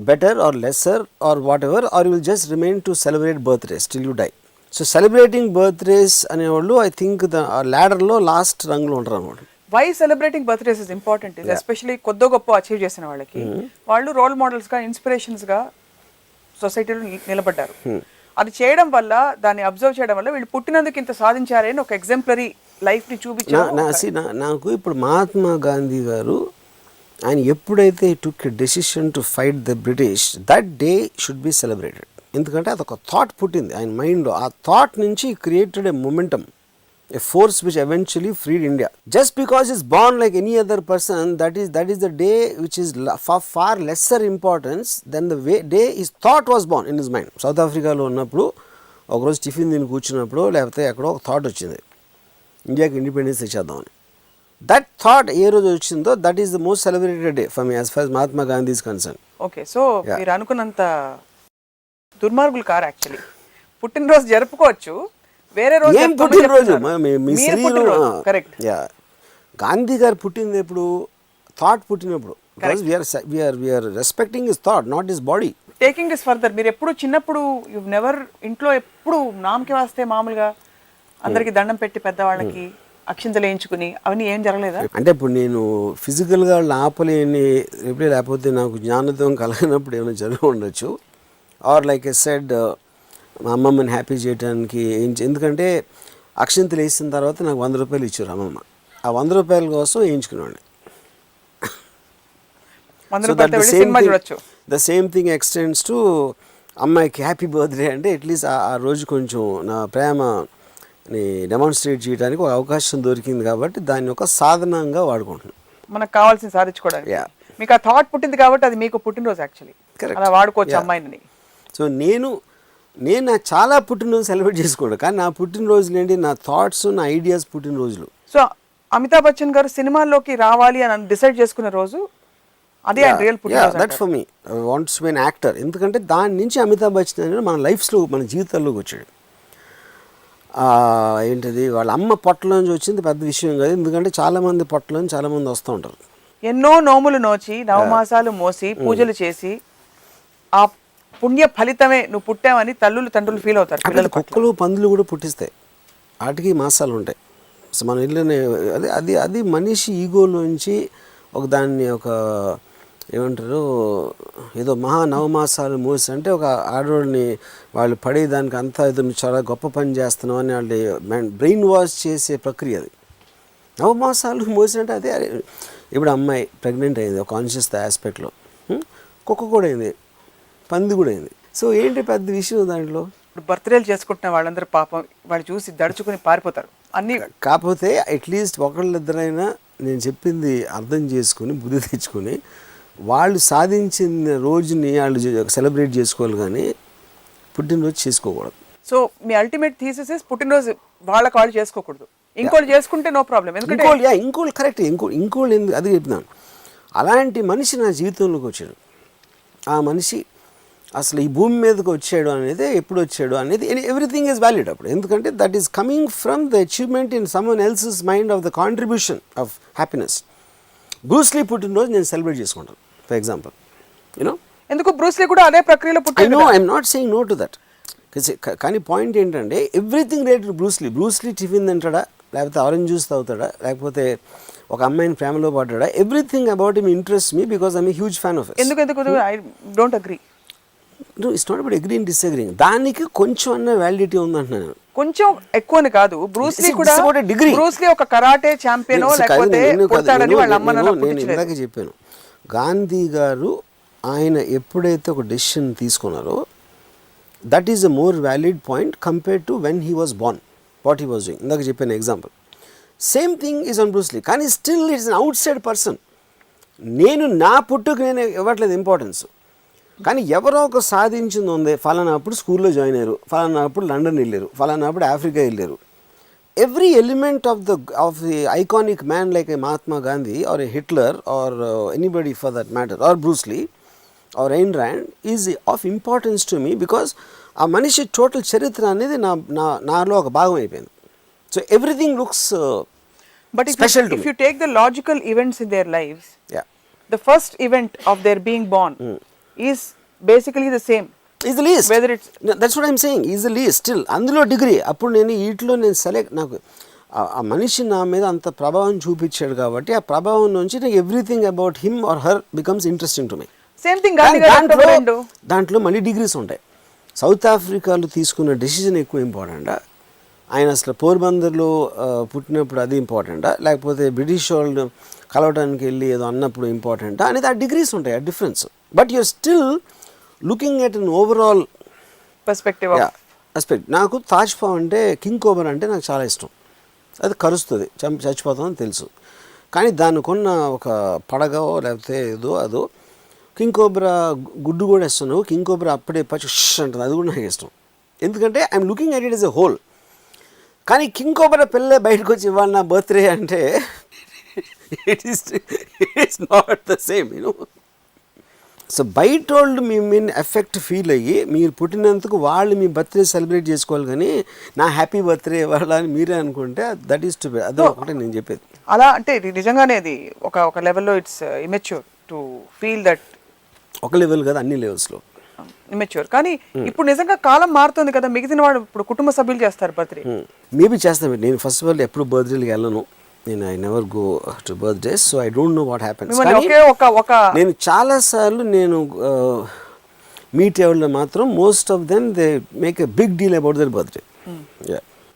better or lesser or whatever, or you will just remain to celebrate birthdays till you die. So celebrating birthdays అనేవాళ్ళు I think the ladder లో లాస్ట్ రంగులో ఉంటారు అన్నమాట. Why celebrating birthdays is important is especially కొద్దో గొప్ప achieve చేసిన వాళ్ళకి వాళ్ళు రోల్ మోడల్స్ గా ఇన్స్పిరేషన్స్ గా సొసైటీలో నిలబడ్డారు. అది చేయడం వల్ల దాన్ని అబ్జర్వ్ చేయడం వల్ల వీళ్ళు పుట్టినందుకు ఇంత సాధించారని ఒక ఎగ్జాంపులరీ లైఫ్ ని చూపించారు. నాకు ఇప్పుడు మహాత్మా గాంధీ గారు ఆయన ఎప్పుడైతే took a decision to fight the British, that day should be celebrated. ఎందుకంటే అదొక థాట్ పుట్టింది ఆయన మైండ్లో. ఆ థాట్ నుంచి created a momentum, a force which eventually freed India. Just because is born like any other person, that is the day which is far lesser importance than the day his thought was born in his mind. సౌత్ ఆఫ్రికాలో ఉన్నప్పుడు ఒకరోజు tiffin తిని కూర్చున్నప్పుడు లేకపోతే ఎక్కడో ఒక thought వచ్చింది, ఇండియాకి ఇండిపెండెన్స్ తెచ్చేద్దామని. దట్ థాట్ ఏ రోజు వచ్చిందో that is the most celebrated day for me as far Mahatma Gandhi is concern. Okay, so మీరు అనుకున్నంత దుర్మార్గులు కారు. యాక్చువల్లీ పుట్టినరోజు జరుపుకోవచ్చు, వేరే రోజు ఏం పుట్టినరోజు కరెక్ట్. గాంధీ గారు పుట్టింది ఎప్పుడు? థాట్ పుట్టినప్పుడు. We are respecting his thought, not his body. Taking this further, మీరు ఎప్పుడు చిన్నప్పుడు యు నెవర్ ఇంట్లో ఎప్పుడు నామకి వస్తే మామూలుగా అందరికి దండం పెట్టి పెద్దవాళ్ళకి అక్షింతలు వేయించుకుని అవన్నీ ఏం జరగలేదా? అంటే ఇప్పుడు నేను ఫిజికల్గా ఆపలేని ఎప్పుడే, లేకపోతే నాకు జ్ఞానోదయం కలిగినప్పుడు ఏమైనా జరిగి ఉండొచ్చు. ఆర్ లైక్ ఎ సెడ్ మా అమ్మమ్మని హ్యాపీ చేయడానికి ఎందుకంటే అక్షింతలు వేసిన తర్వాత నాకు 100 రూపాయలు ఇచ్చారు అమ్మమ్మ. ఆ 100 రూపాయల కోసం వేయించుకునేవాడిని. The same thing extends to అమ్మాయికి హ్యాపీ బర్త్డే అంటే అట్లీస్ట్ ఆ రోజు కొంచెం నా ప్రేమని డెమాన్స్ట్రేట్ చేయడానికి ఒక అవకాశం దొరికింది కాబట్టి దాన్ని ఒక సాధనంగా వాడుకుంటున్నాను. మనకు కావాల్సింది సాధించుకోవడానికి. Yeah. మీకు ఆ థాట్ పుట్టింది కాబట్టి అది మీకు పుట్టినరోజు యాక్చువల్లీ. Correct. అలా వాడుకోవచ్చు Yeah. అమ్మాయిని. సో నేను నా చాలా పుట్టినరోజు సెలబ్రేట్ చేసుకోండి, కానీ నా పుట్టినరోజులు ఏంటి, నా థాట్స్, నా ఐడియాస్ పుట్టినరోజులు. సో అమితాబ్ బచ్చన్ గారు సినిమాల్లోకి రావాలి అని డిసైడ్ చేసుకున్న రోజు అదే ఆయన రియల్ పుట్టినరోజు. That for me I wants to be an actor. ఎందుకంటే దాని నుంచి అమితాబ్ బచ్చన్ అనేది మన లైఫ్స్లో, మన జీవితాల్లోకి వచ్చాడు. ఏంటిది, వాళ్ళ అమ్మ పొట్టలోంచి వచ్చింది పెద్ద విషయం కాదు, ఎందుకంటే చాలామంది పొట్టలోంచి చాలామంది వస్తూ ఉంటారు. ఎన్నో నోములు నోచి నవమాసాలు మోసి పూజలు చేసి ఆ పుణ్య ఫలితమే నువ్వు పుట్టావని తల్లులు తండ్రులు ఫీల్ అవుతారు. పిల్లలు కుక్కలు పందులు కూడా పుట్టిస్తాయి, వాటికి మాసాలు ఉంటాయి. సో మన ఇల్లునే అది మనిషి ఈగోలోంచి ఒక దాన్ని ఒక ఏమంటారు, ఏదో మహా నవమాసాలు మోసి అంటే ఒక ఆడవాళ్ళని వాళ్ళు పడేదానికి అంతా ఏదో చాలా గొప్ప పని చేస్తున్నావు అని వాళ్ళు బ్రెయిన్ వాష్ చేసే ప్రక్రియ అది. నవమాసాలు మోసి అంటే అదే. ఇప్పుడు అమ్మాయి ప్రెగ్నెంట్ అయింది ఒక కాన్షియస్ ఆస్పెక్ట్లో, కుక్క కూడా అయింది, పంది కూడా అయింది. సో ఏంటి పెద్ద విషయం దాంట్లో? ఇప్పుడు బర్త్డేలు చేసుకుంటున్న వాళ్ళందరూ పాపం వాళ్ళు చూసి దడుచుకుని పారిపోతారు అన్నీ. కాకపోతే అట్లీస్ట్ ఒకళ్ళిద్దరైనా నేను చెప్పింది అర్థం చేసుకుని బుద్ధి తెచ్చుకొని వాళ్ళు సాధించిన రోజుని వాళ్ళు సెలబ్రేట్ చేసుకోవాలి, కానీ పుట్టినరోజు చేసుకోకూడదు. So me ultimate thesis is పుట్టినరోజు వాళ్ళకి వాళ్ళు చేసుకోకూడదు, ఇంకోళ్ళు చేసుకుంటే నో ప్రాబ్లం. ఎందుకంటే ఇంకోళ్ళు కరెక్ట్, ఇంకోళ్ళు ఎందుకు అది చెప్తున్నాను. అలాంటి మనిషి నా జీవితంలోకి వచ్చాడు. ఆ మనిషి అసలు ఈ భూమి మీదకి వచ్చాడు అనేది, ఎప్పుడు వచ్చాడు అనేది ఎవ్రీథింగ్ ఈజ్ వ్యాలిడ్ అప్పుడు. ఎందుకంటే that is coming from the achievement in someone else's mind of the contribution of happiness. Bruce Lee పుట్టినరోజు నేను సెలబ్రేట్ చేసుకుంటాను ఫర్ ఎగ్జాంపుల్, యూనో. ఎందుకు బ్రూస్లీ కూడా అదే ప్రక్రియలో పుట్టాడు. I'm not saying no to that. కానీ పాయింట్ ఏంటంటే ఎవ్రీథింగ్ రిలేటెడ్ బ్రూస్లీ టిఫిన్ తింటాడా, లేకపోతే ఆరెంజ్ జ్యూస్ తాగుతాడా, లేకపోతే ఒక అమ్మాయిని ప్రేమలో పడ్డాడా, everything about him interest me because I'm a huge fan of. ఎందుకు I don't agree. No, it's not about agreeing disagreeing. దానికి కొంచెం అన్న వ్యాలిడిటీ ఉందంటున్నాను. కొంచెం ఎక్కువని కాదు, బ్రూస్లీ కూడా డిగ్రీ. బ్రూస్లీ ఒక కరాటే ఛాంపియన్ లేకపోతే పుడతాడని వాళ్ళ అమ్మ నాన్న నేను ఇందాక చెప్పాను, గాంధీ గారు ఆయన ఎప్పుడైతే ఒక డెసిషన్ తీసుకున్నారో that is a more valid point compared to when he was born, what he was doing. ఇందాక చెప్పాను example. Same thing is on Bruce Lee, కానీ still it's an outside person. నేను నా పుట్టుకు నేను ఇవ్వట్లేదు ఇంపార్టెన్స్, కానీ ఎవరో ఒక సాధించింది ఉంది. ఫలానా అప్పుడు స్కూల్లో జాయిన్ అయ్యారు, ఫలానా అప్పుడు లండన్ వెళ్ళారు, ఫలానా అప్పుడు ఆఫ్రికా వెళ్ళారు. Every element of the iconic man like a Mahatma Gandhi or a Hitler or anybody for that matter or Bruce Lee or Ayn Rand is of importance to me because ఆ మనిషి టోటల్ చరిత్ర అనేది నాలో ఒక భాగం అయిపోయింది. So everything looks but special. If you take the logical events in their lives, the first event of their being born is basically the same. Is the least. Whether it's that's what I'm saying. Is the least still. అందులో degree. అప్పుడు నేను వీటిలో నేను select, నాకు ఆ మనిషి నా మీద అంత ప్రభావం చూపించాడు కాబట్టి ఆ ప్రభావం నుంచి నాకు everything about him or her becomes interesting to me. Same thing Gandhi గారు దాంట్లో మళ్ళీ డిగ్రీస్ ఉంటాయి. సౌత్ ఆఫ్రికాలో తీసుకున్న డెసిషన్ ఎక్కువ ఇంపార్టెంటా, ఆయన అసలు పోర్బందర్లో పుట్టినప్పుడు అది ఇంపార్టెంటా, లేకపోతే బ్రిటిష్ వాళ్ళు కలవడానికి వెళ్ళి ఏదో అన్నప్పుడు ఇంపార్టెంటా అనేది ఆ డిగ్రీస్ ఉంటాయి, ఆ difference. But you're still looking at an overall perspective aspect. నాకు తాజ్ పావ్ అంటే, కింగ్ కోబ్రా అంటే నాకు చాలా ఇష్టం. అది కరుస్తుంది, చచ్చిపోతామని తెలుసు, కానీ దానికి ఉన్న ఒక పడగో లేకపోతే ఏదో అదో. కింగ్ కోబ్రా గుడ్డు కూడా ఇస్తున్నావు, కింగ్ కోబ్రా అప్పుడే పచ్చి అంటుంది, అది కూడా నాకు ఇష్టం. ఎందుకంటే I'm looking at it is a whole. కానీ కింగ్ కోబ్రా పిల్లే బయటకు వచ్చి ఇవ్వాలి నా బర్త్డే అంటే it's not the same, you know. So బయట వాళ్ళు మీ మీన్ ఎఫెక్ట్ ఫీల్ అయ్యి మీరు పుట్టినందుకు వాళ్ళు మీ బర్త్డే సెలబ్రేట్ చేసుకోవాలి, కానీ నా హ్యాపీ బర్త్డే ఇవ్వాలి అని మీరే అనుకుంటే దట్ ఈస్ టు బి. అదే ఒకటే నేను చెప్పేది. అలా అంటే నిజంగానే అది ఒక లెవెల్లో it's immature to feel that. ఒక లెవెల్ కదా, అన్ని లెవెల్స్లో ఇమెచ్యూర్. కానీ ఇప్పుడు నిజంగా కాలం మారుతుంది కదా, మిగిలిన వాడు ఇప్పుడు కుటుంబ సభ్యులు చేస్తారు బర్త్డే. మేబీ చేస్తాను. నేను ఫస్ట్ ఆఫ్ ఆల్ ఎప్పుడు బర్త్డేకి వెళ్ళను, నేను I never go to birthdays, so I don't know what happens. నేను చాలాసార్లు నేను మీట్ అవ్వడం మాత్రం most of them they make a big deal about their birthday.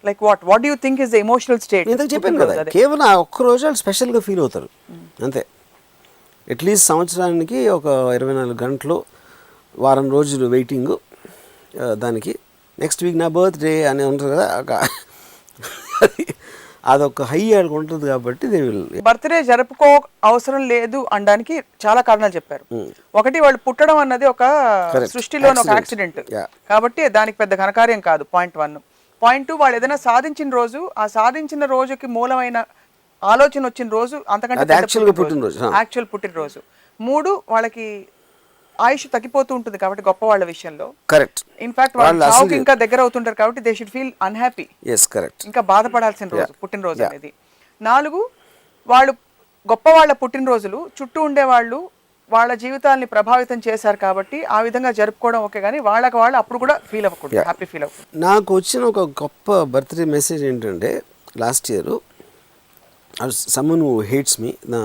Like what do you think is the emotional state? నేను చెప్పాను కదా, కేవలం ఆ ఒక్క రోజు వాళ్ళు స్పెషల్గా ఫీల్ అవుతారు అంతే. అట్లీస్ట్ సంవత్సరానికి ఒక 24 గంటలు, వారం రోజులు వెయిటింగ్, దానికి నెక్స్ట్ వీక్ నా బర్త్డే అని ఉంటుంది కదా అదొక హై ఆడికి ఉంటుంది కాబట్టి దే విల్. బర్త్డే జరుపుకో అవసరం లేదు అనడానికి చాలా కారణాలు చెప్పారు. ఒకటి, వాళ్ళు పుట్టడం అన్నది ఒక సృష్టిలోని ఒక యాక్సిడెంట్ కాబట్టి దానికి పెద్ద ఘనకార్యం కాదు. పాయింట్ 1. పాయింట్ 2, వాళ్ళు ఏదైనా సాధించిన రోజు, ఆ సాధించిన రోజుకి మూలమైన ఆలోచన వచ్చిన రోజు అంతకంటే యాక్చువల్ పుట్టినరోజు. 3, వాళ్ళకి ఆయుష్ తగ్గిపోతూ ఉంటుంది కాబట్టి గొప్ప వాళ్ళ విషయంలో. కరెక్ట్. ఇన్ఫాక్ట్ వాళ్ళు ఇంకా దగ్గర అవుతుంటారు కాబట్టి they should feel unhappy. yes correct. ఇంకా బాధపడాల్సిన రోజు పుట్టినరోజు అనేది. 4, వాళ్ళు గొప్ప వాళ్ళ పుట్టినరోజులు చుట్టూ ఉండే వాళ్ళు వాళ్ళ జీవితాన్ని ప్రభావితం చేశారు కాబట్టి ఆ విధంగా జరుపుకోవడం ఓకే, కానీ వాళ్ళకి వాళ్ళు అప్పుడు కూడా ఫీల్ అవ్వకూడదు, హ్యాపీ ఫీల్ అవ్వకూడదు. నాకు వచ్చిన ఒక గొప్ప బర్త్డే మెసేజ్ ఏంటంటే, last year someone who hates me, నా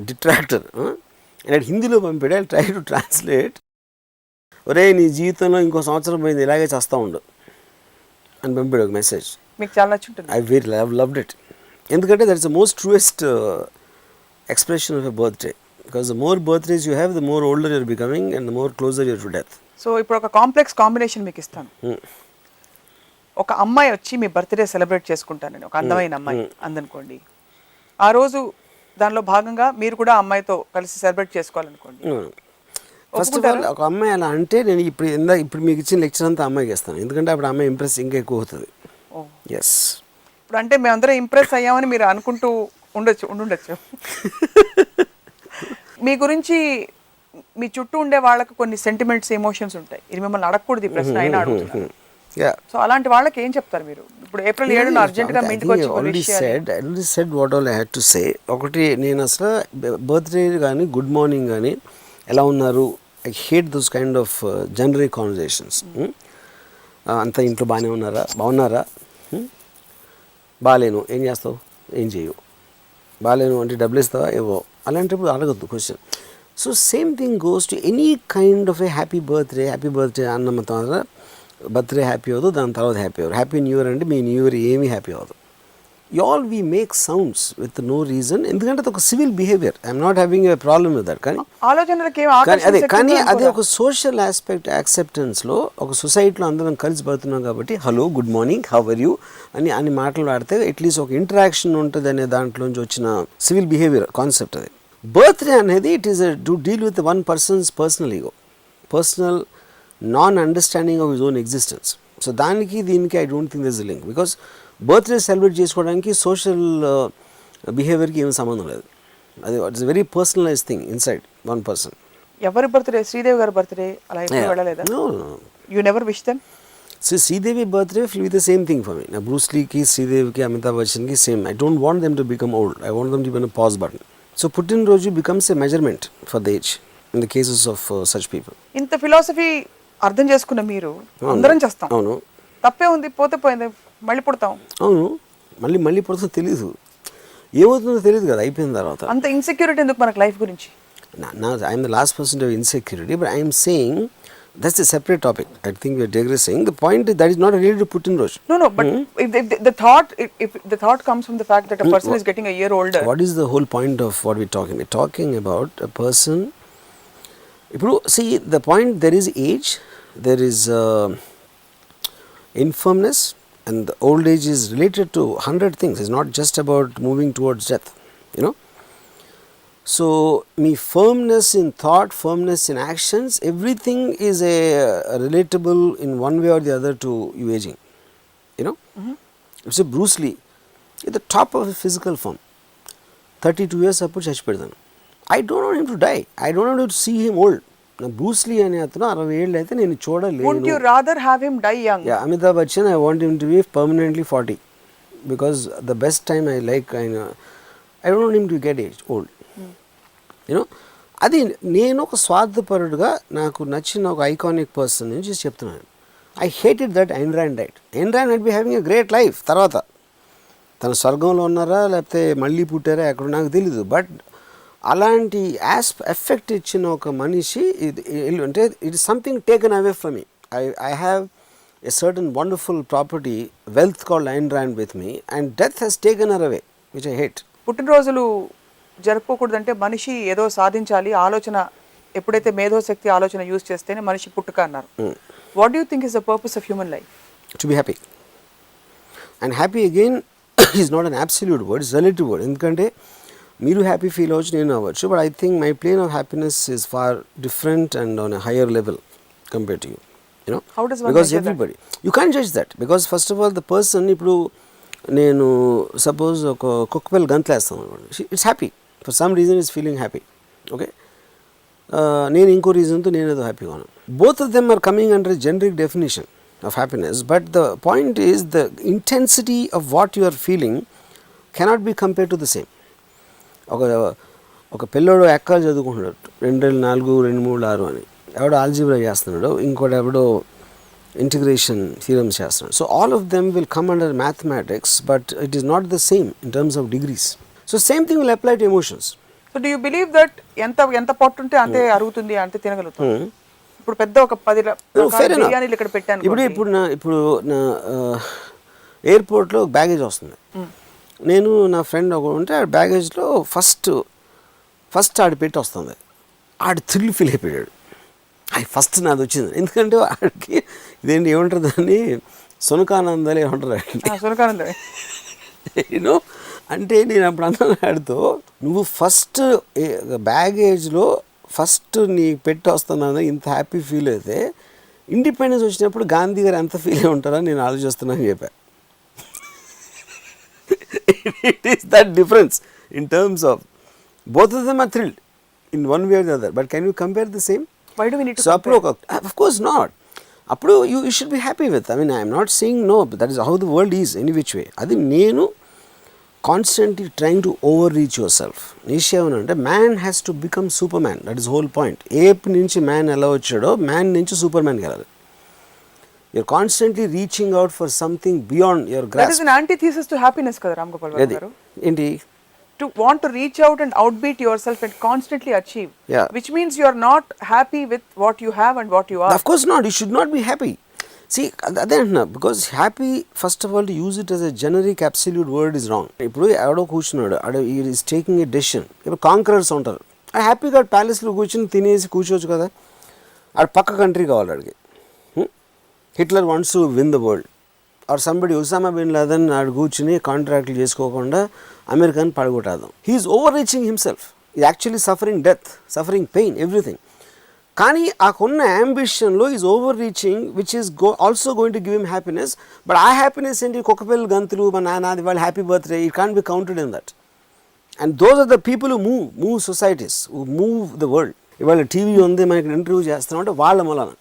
డిట్రాక్టర్, అండ్ హిందీలో పంపాడు. I try to translate. ఒరే నీ జీవితంలో ఇంకో సంవత్సరం పోయింది, ఇలాగే చేస్తూ ఉండు అని పంపాడు ఒక మెసేజ్. మీకు చాలా నచ్చుంటుంది. I very loved it. ఎందుకంటే that is the most truest expression of a birthday. Because the more birthdays you have, the more older you're becoming and the more closer you're to death. So ఇప్పుడు ఒక complex combination మీకు ఇస్తాను. ఒక అమ్మాయి వచ్చి మీ birthday celebrate చేసుకుంటానని, ఒక అందమైన అమ్మాయి అందనుకోండి. ఆ రోజు దానిలో భాగంగా మీరు కూడా అమ్మాయితో కలిసి సెలబ్రేట్ చేసుకోవాలనుకోండి. ఫస్ట్ ఆఫ్ ఆల్ ఒక అమ్మాయి అలా అంటే నేను ఇప్పుడు మీకు ఇచ్చిన లెక్చర్ అంతా అమ్మాయికి ఇస్తాను, ఎందుకంటే అప్పుడు అమ్మాయి ఇంప్రెస్ ఇంకా ఎక్కువ అవుతుంది. ఎస్. ఇప్పుడు అంటే మేమందరం ఇంప్రెస్ అయ్యామని మీరు అనుకుంటూ ఉండుండొచ్చు. మీ గురించి మీ చుట్టూ ఉండే వాళ్ళకు కొన్ని సెంటిమెంట్స్, ఎమోషన్స్ ఉంటాయి. ఇది మిమ్మల్ని అడగకూడదు ఈ ప్రశ్న, అయినా అడుగుతున్నారు. సో అలాంటి వాళ్ళకి ఏం చెప్తారు మీరు? ఇప్పుడు ఏప్రిల్ 7 అర్జెంట్ గా మీ ఇంటికి వచ్చి already said what all I had to say. ఒకటి, నేను అసలు బర్త్డే కానీ గుడ్ మార్నింగ్ కానీ ఎలా ఉన్నారు, I hate those kind of generic conversations. అంతా ఇంట్లో బాగున్నారా, బాగాలేను, ఏం చేస్తావు, ఏం చేయవు, బాగాలేను అంటే డబ్బులు ఇస్తావా, ఏవో, అలాంటప్పుడు అడగద్దు question. So same thing goes to any kind of a happy birthday అన్న తర్వాత బర్త్డే హ్యాపీ అవ్వదు, దాని తర్వాత హ్యాపీ అవ్వదు. హ్యాపీ న్యూ ఇయర్ అంటే మీ న్యూ ఇయర్ ఏమీ హ్యాపీ అవ్వదు. All we make sounds with no reason, ఎందుకంటే అది ఒక civil behaviour. I'm not having a problem with that. కానీ అదే ఒక సోషల్ ఆస్పెక్ట్ యాక్సెప్టెన్స్లో ఒక సొసైటీలో అందరం కలిసి పడుతున్నాం కాబట్టి hello, good morning, how are you అని మాట్లాడితే అట్లీస్ట్ ఒక ఇంటరాక్షన్ ఉంటుంది అనే దాంట్లోంచి వచ్చిన సివిల్ బిహేవియర్ కాన్సెప్ట్ అది. బర్త్డే అనేది it is to deal with one person's personal ego, personal non understanding of his own existence. So దానికి దీనికి I don't think this is link. Because birthday celebrate చేసుకోవడానికి social బిహేవియర్కి ఏమి సంబంధం లేదు. అది it's very personalize thing inside one person. ఎవరి birthday? Sridevi గారి బర్త్డే అలా ఎప్పుడు వెళ్ళలేదా? No. You never wish them? So Sridevi birthday will be the same thing for me. Now Bruce Lee ki, Sridevi ki, Amitabh Bachchan ki same. I don't want them to become old. I want them to be on a pause button. So Putin Roju becomes a measurement for the age in the cases of such people. ఇంత philosophy అర్థం చేసుకున్న మీరు అందరం చేస్తాం, అవును, తప్పే ఉంది, పోతే పోయింది, మళ్ళీ పుడతాం. అవును, మళ్ళీ పుడుతుందో తెలీదు, ఏమవుతుందో తెలియదు కదా అయిపోయిన తర్వాత. అంత ఇన్సెక్యూరిటీ ఎందుకు మనకు లైఫ్ గురించి? I'm the last person to have insecurity, but I'm saying that's a separate topic. I think we are digressing. The point is that is not related to Putin Roju. No, but if the thought comes from the fact that a person is getting a year older. What is the whole point of what we're talking? We're talking about a person. See, the point, there is age, there is infirmness, and the old age is related to 100 things. It's not just about moving towards death, you know. So, me firmness in thought, firmness in actions, everything is a relatable in one way or the other to you aging, you know. It's a Bruce Lee at the top of his physical form, 32 years appudu chachipedanu. I don't want him to die. I don't want to see him old. Now Bruce Lee ane athanu 60 ఏళ్ళు అయితే నేను చూడలేను. Wouldn't you rather have him die young? Yeah, Amitabh Bachchan, I want him to be permanently 40 because the best time I don't want him to get old. You know, అది నేను ఒక స్వార్థపరుడుగా నాకు నచ్చిన ఒక ఐకానిక్ పర్సన్ నుంచి చెప్తున్నాను. I hated that Ayn Rand diet. Ayn Rand will be having a great life. తర్వాత తన స్వర్గంలో ఉన్నారా లేకపోతే మళ్ళీ పుట్టారా ఎక్కడ నాకు తెలీదు, బట్ అలాంటి ఎఫెక్ట్ ఇచ్చిన ఒక మనిషి అంటే it is something taken away from me. I have a certain wonderful property wealth called Ayn Rand with me and death he's taken her away which I hate. పుట్టినరోజులు జరుపుకోకూడదంటే మనిషి ఏదో సాధించాలి ఆలోచన, ఎప్పుడైతే మేధోశక్తి ఆలోచన యూజ్ చేస్తేనే మనిషి పుట్టుక అన్నారు. What do you think is the purpose of human life? To be happy. And happy again is not an absolute word, it's relative word. ఎందుకంటే మీరు హ్యాపీ ఫీల్ అవ్వచ్చు, నేను అవ్వచ్చు, but I think my plane of happiness is far different and on a higher level compare to you. How does one because measure everybody you can't judge that, because first of all the person, ఇప్పుడు నేను suppose ఒక కుక్క పిల్ల గంతలేస్తాను అనుకోండి, it's happy for some reason is feeling happy. Okay, నేను ఇంకో రీజన్తో నేను ఏదో హ్యాపీగా ఉన్నాను. Both of them are coming under generic definition of happiness, but the point is the intensity of what you are feeling cannot be compared to the same. ఒక పిల్లోడు ఎక్కాలు చదువుకుంటున్నాడు 2 4 2 3 6 అని, ఎవడో ఆల్జీబ్రా చేస్తున్నాడు, ఇంకోటి ఎవడో ఇంటిగ్రేషన్ థియరమ్స్ చేస్తున్నాడు. So all of them will come under mathematics, but it is not the same in terms of degrees. So same thing will apply to emotions. So do you believe that ఎంత పొట్టుంటే అంతే అరుగుతుంది, అంతే తినగలుగుతుంది? ఇప్పుడు పెద్ద ఒక 10 బిర్యానీలు ఇక్కడ పెట్టాను. ఇప్పుడు నా ఎయిర్పోర్ట్లో బ్యాగేజ్ వస్తుంది, నేను నా ఫ్రెండ్ ఒక ఉంటే ఆ బ్యాగేజ్లో ఫస్ట్ ఆడి పెట్టి వస్తుంది, ఆడి థ్రిల్ ఫీల్ అయిపోయాడు, అది ఫస్ట్ నాది వచ్చింది. ఎందుకంటే ఆడికి ఇదేంటి ఏమంటారు దాన్ని, సునకానందాలు ఏమంటారు సునకానందమే యూనో. అంటే నేను అప్పుడు అన్నాను ఆడితో, నువ్వు ఫస్ట్ బ్యాగేజ్లో ఫస్ట్ నీ పెట్టి వస్తున్నాను ఇంత హ్యాపీ ఫీల్ అయితే, ఇండిపెండెన్స్ వచ్చినప్పుడు గాంధీ గారు ఎంత ఫీల్ అయి ఉంటారని నేను ఆలోచిస్తున్నాను చెప్పా. It is that difference in terms of both of them are thrilled in one way or the other, but can you compare the same? Why do we need to so అప్పుడు of course not, అప్పుడు you should be happy with, I mean I'm not saying no, that is how the world is any which way. అది నేను constantly trying to overreach yourself. అంటే man has to become super man, that is whole point. Ape నుంచి man ఎలా వచ్చాడో man నుంచి super మ్యాన్కి వెళ్ళాలి. You're constantly reaching out for something beyond your grasp. That is an antithesis to happiness కదా రామ్ గోపాల్ వర్మ గారు. ఏంటి? To want to reach out and outbeat yourself and constantly achieve, Yeah. which means you are not happy with what you have and what you are. Of course not, you should not be happy. See, అదే అంటున్నా, because happy, first of all, to use it as a generic absolute word is wrong. ఇప్పుడు ఎవడో కూర్చున్నాడు, he is taking a decision. ఇప్పుడు conquerors ఉంటారు, ఆ హ్యాపీగా ప్యాలెస్లో కూర్చుని తినేసి కూర్చోవచ్చు కదా, ఆడ పక్క కంట్రీ కావాలి ఆడికి. Hitler wants to win the world, or somebody Osama bin Laden ఆడు కూర్చుని కాంట్రాక్ట్లు చేసుకోకుండా అమెరికాని పడగొట్టాదాం. He's over reaching himself, he actually suffering death, suffering pain, everything. కానీ ఆకున్న అంబిషన్లో is over reaching which is also going to give him happiness. But ఆ హ్యాపీనెస్ ఏంటి, కుక్కపిల్లలు గంతులు, మా నాన్నది వాళ్ళ happy birthday, it can't be counted in that. And those are the people who move societies, who move the world. ఇవాళ TV ఉంది, మనకి ఇంటర్వ్యూ చేస్తున్నాం అంటే వాళ్ళ మూలన.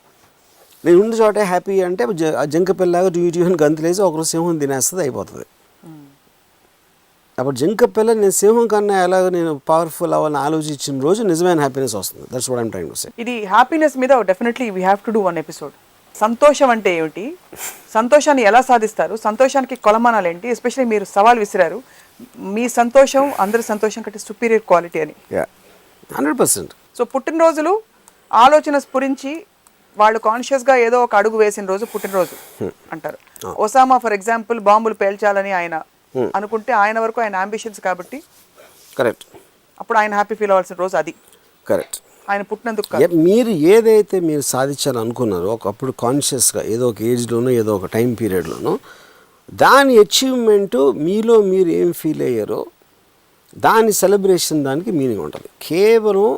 నేను ఉన్న చోటే హ్యాపీ అంటే జంక పిల్లగా టీవీ గంతులేసి ఒకరు సింహం తినేస్తుంది, అయిపోతుంది. అప్పుడు జంక పిల్ల నేను సింహం కన్నా ఎలాగ నేను పవర్ఫుల్ అవ్వాలని ఆలోచించిన రోజు నిజమైన హ్యాపీనెస్ వస్తుంది. That's what I'm trying to say. ఇది హ్యాపీనెస్ మీద definitely we have to do one episode. సంతోషం అంటే ఏమిటి, సంతోషాన్ని ఎలా సాధిస్తారు, సంతోషానికి కొలమానాలు ఏంటి, ఎస్పెషల్లీ మీరు సవాల్ విసిరారు, మీ సంతోషం అందరి సంతోషం కంటే సుపీరియర్ క్వాలిటీ అని. 100%. సో పుట్టినరోజులు ఆలోచన స్ఫురించి వాళ్ళు కాన్షియస్గా ఏదో ఒక అడుగు వేసిన రోజు పుట్టినరోజు అంటారు. ఒసామా ఫర్ ఎగ్జాంపుల్ బాంబులు పేల్చాలని ఆయన అనుకుంటే ఆయన వరకు ఆయన అంబిషన్స్ కాబట్టి కరెక్ట్, అప్పుడు ఆయన హ్యాపీ ఫీల్ అవ్వాల్సిన రోజు అది. కరెక్ట్. ఆయన పుట్టినందుకు మీరు ఏదైతే మీరు సాధించాలనుకున్నారో ఒకప్పుడు కాన్షియస్గా ఏదో ఒక ఏజ్లోనో ఏదో ఒక టైం పీరియడ్లోనో దాని అచీవ్మెంటు మీలో మీరు ఏం ఫీల్ అయ్యారో దాని సెలబ్రేషన్ దానికి మీనింగ్ ఉంటుంది. కేవలం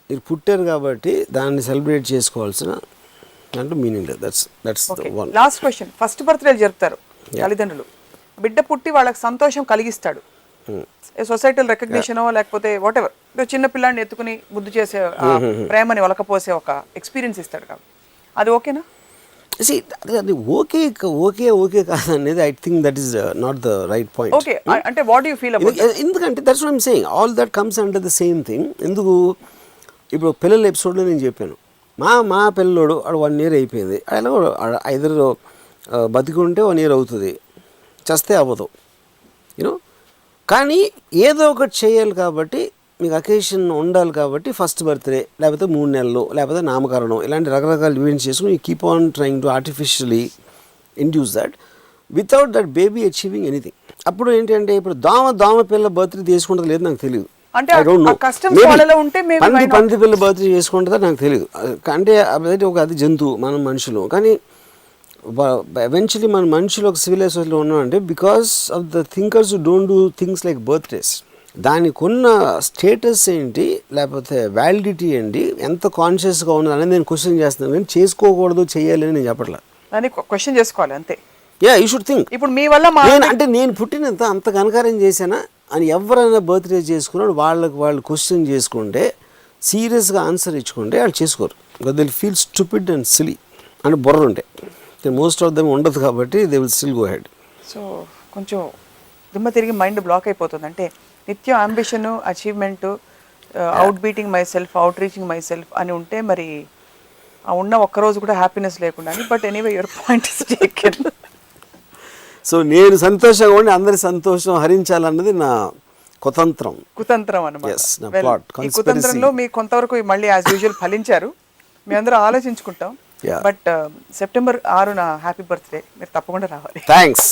మీరు పుట్టారు కాబట్టి దాన్ని సెలబ్రేట్ చేసుకోవాల్సిన అంటే మీనింగ్ లేదు. That's one. Last question, first బర్త్డేలు జరుపుతారు తల్లిదండ్రులు, బిడ్డ పుట్టి వాళ్ళకి సంతోషం కలిగిస్తాడు, సొసైటల్ రికగ్నిషనో లేకపోతే వాట్ ఎవర్, చిన్న పిల్లాడిని ఎత్తుకుని ముద్దు చేసే ప్రేమని ఒలకపోసే ఒక ఎక్స్పీరియన్స్ ఇస్తాడు కాబట్టి అది ఓకేనా? అది ఓకే ఓకే కాదనేది I think that is not the right point. Okay అంటే వాట్ యు ఫీల్ అబౌట్? ఎందుకంటే that's what I'm saying, all that comes under the same thing. ఎందుకు ఇప్పుడు పిల్లల ఎపిసోడ్లో నేను చెప్పాను, మా పిల్లోడు ఆడు 1 year అయిపోయింది, అలా ఐదర్ బతికుంటే 1 year అవుతుంది, చస్తే అవ్వదు, యూనో. కానీ ఏదో ఒకటి చేయాలి కాబట్టి మీకు అకేషన్ ఉండాలి కాబట్టి ఫస్ట్ బర్త్డే లేకపోతే 3 నెలలు లేకపోతే నామకరణం ఇలాంటి రకరకాల ఈవెంట్స్ చేసుకుని you keep on trying to artificially induce that without that baby achieving anything. అప్పుడు ఏంటంటే ఇప్పుడు దోమ పిల్ల బర్త్డే తీసుకుంటుంది లేదు నాకు తెలియదు, అంటే I don't know. Customs Maybe వాళ్ళలో ఉంటే పంది పిల్ల బర్త్డే చేసుకుంటుందా నాకు తెలియదు. అంటే అది ఒక అది జంతువు, మనం మనుషులు. కానీ ఎవెన్చువలీ మన మనుషులు ఒక సివిలైజ్ సొసైటీలో ఉన్నామంటే because of the thinkers don't do things like birthdays. దానికి ఉన్న స్టేటస్ ఏంటి, లేకపోతే వ్యాలిడిటీ ఏంటి, ఎంత కాన్షియస్గా ఉన్నది అనేది నేను క్వశ్చన్ చేస్తున్నాను. కానీ చేసుకోకూడదు, చేయాలి అని నేను చెప్పట్లేదు. దాన్ని క్వశ్చన్ చేసుకోవాలి అంతే. Yeah, you should think. ఇప్పుడు మీ వల్ల అంటే నేను పుట్టినంత అంత ఘనకార్యం చేశానా అని ఎవరైనా బర్త్డే చేసుకున్నాడు వాళ్ళు క్వశ్చన్ చేసుకుంటే, సీరియస్గా ఆన్సర్ ఇచ్చుకుంటే వాళ్ళు చేసుకోరు. They will feel stupid and silly అంటే బుర్ర ఉంటాయి. మోస్ట్ ఆఫ్ దెమ్ ఉండదు కాబట్టి they will still go head. So కొంచెం దిమ్మ తిరిగి మైండ్ బ్లాక్ అయిపోతుంది. అంటే నిత్యం ambition, achievement, out beating my self, out reaching my self అని ఉంటే మరి ఆ ఉన్న ఒక్కరోజు కూడా హ్యాపీనెస్ లేకుండా. But anyway your point is taken. So నేను సంతోషంగా ఉండి అందరి సంతోషం హరించాలన్నది నా కుతంత్రం అనమాట. Yes, నా plot, ఈ conspiracy. కుతంత్రంలో మీ కొంతవరకు మళ్ళీ యాజ్ యూజువల్ ఫలించారు. మీ అందరూ ఆలోచించుకుంటాం. Yeah. బట్ సెప్టెంబర్ 6న హ్యాపీ బర్త్డే, మీరు తప్పకుండా రావాలి. థ్యాంక్స్.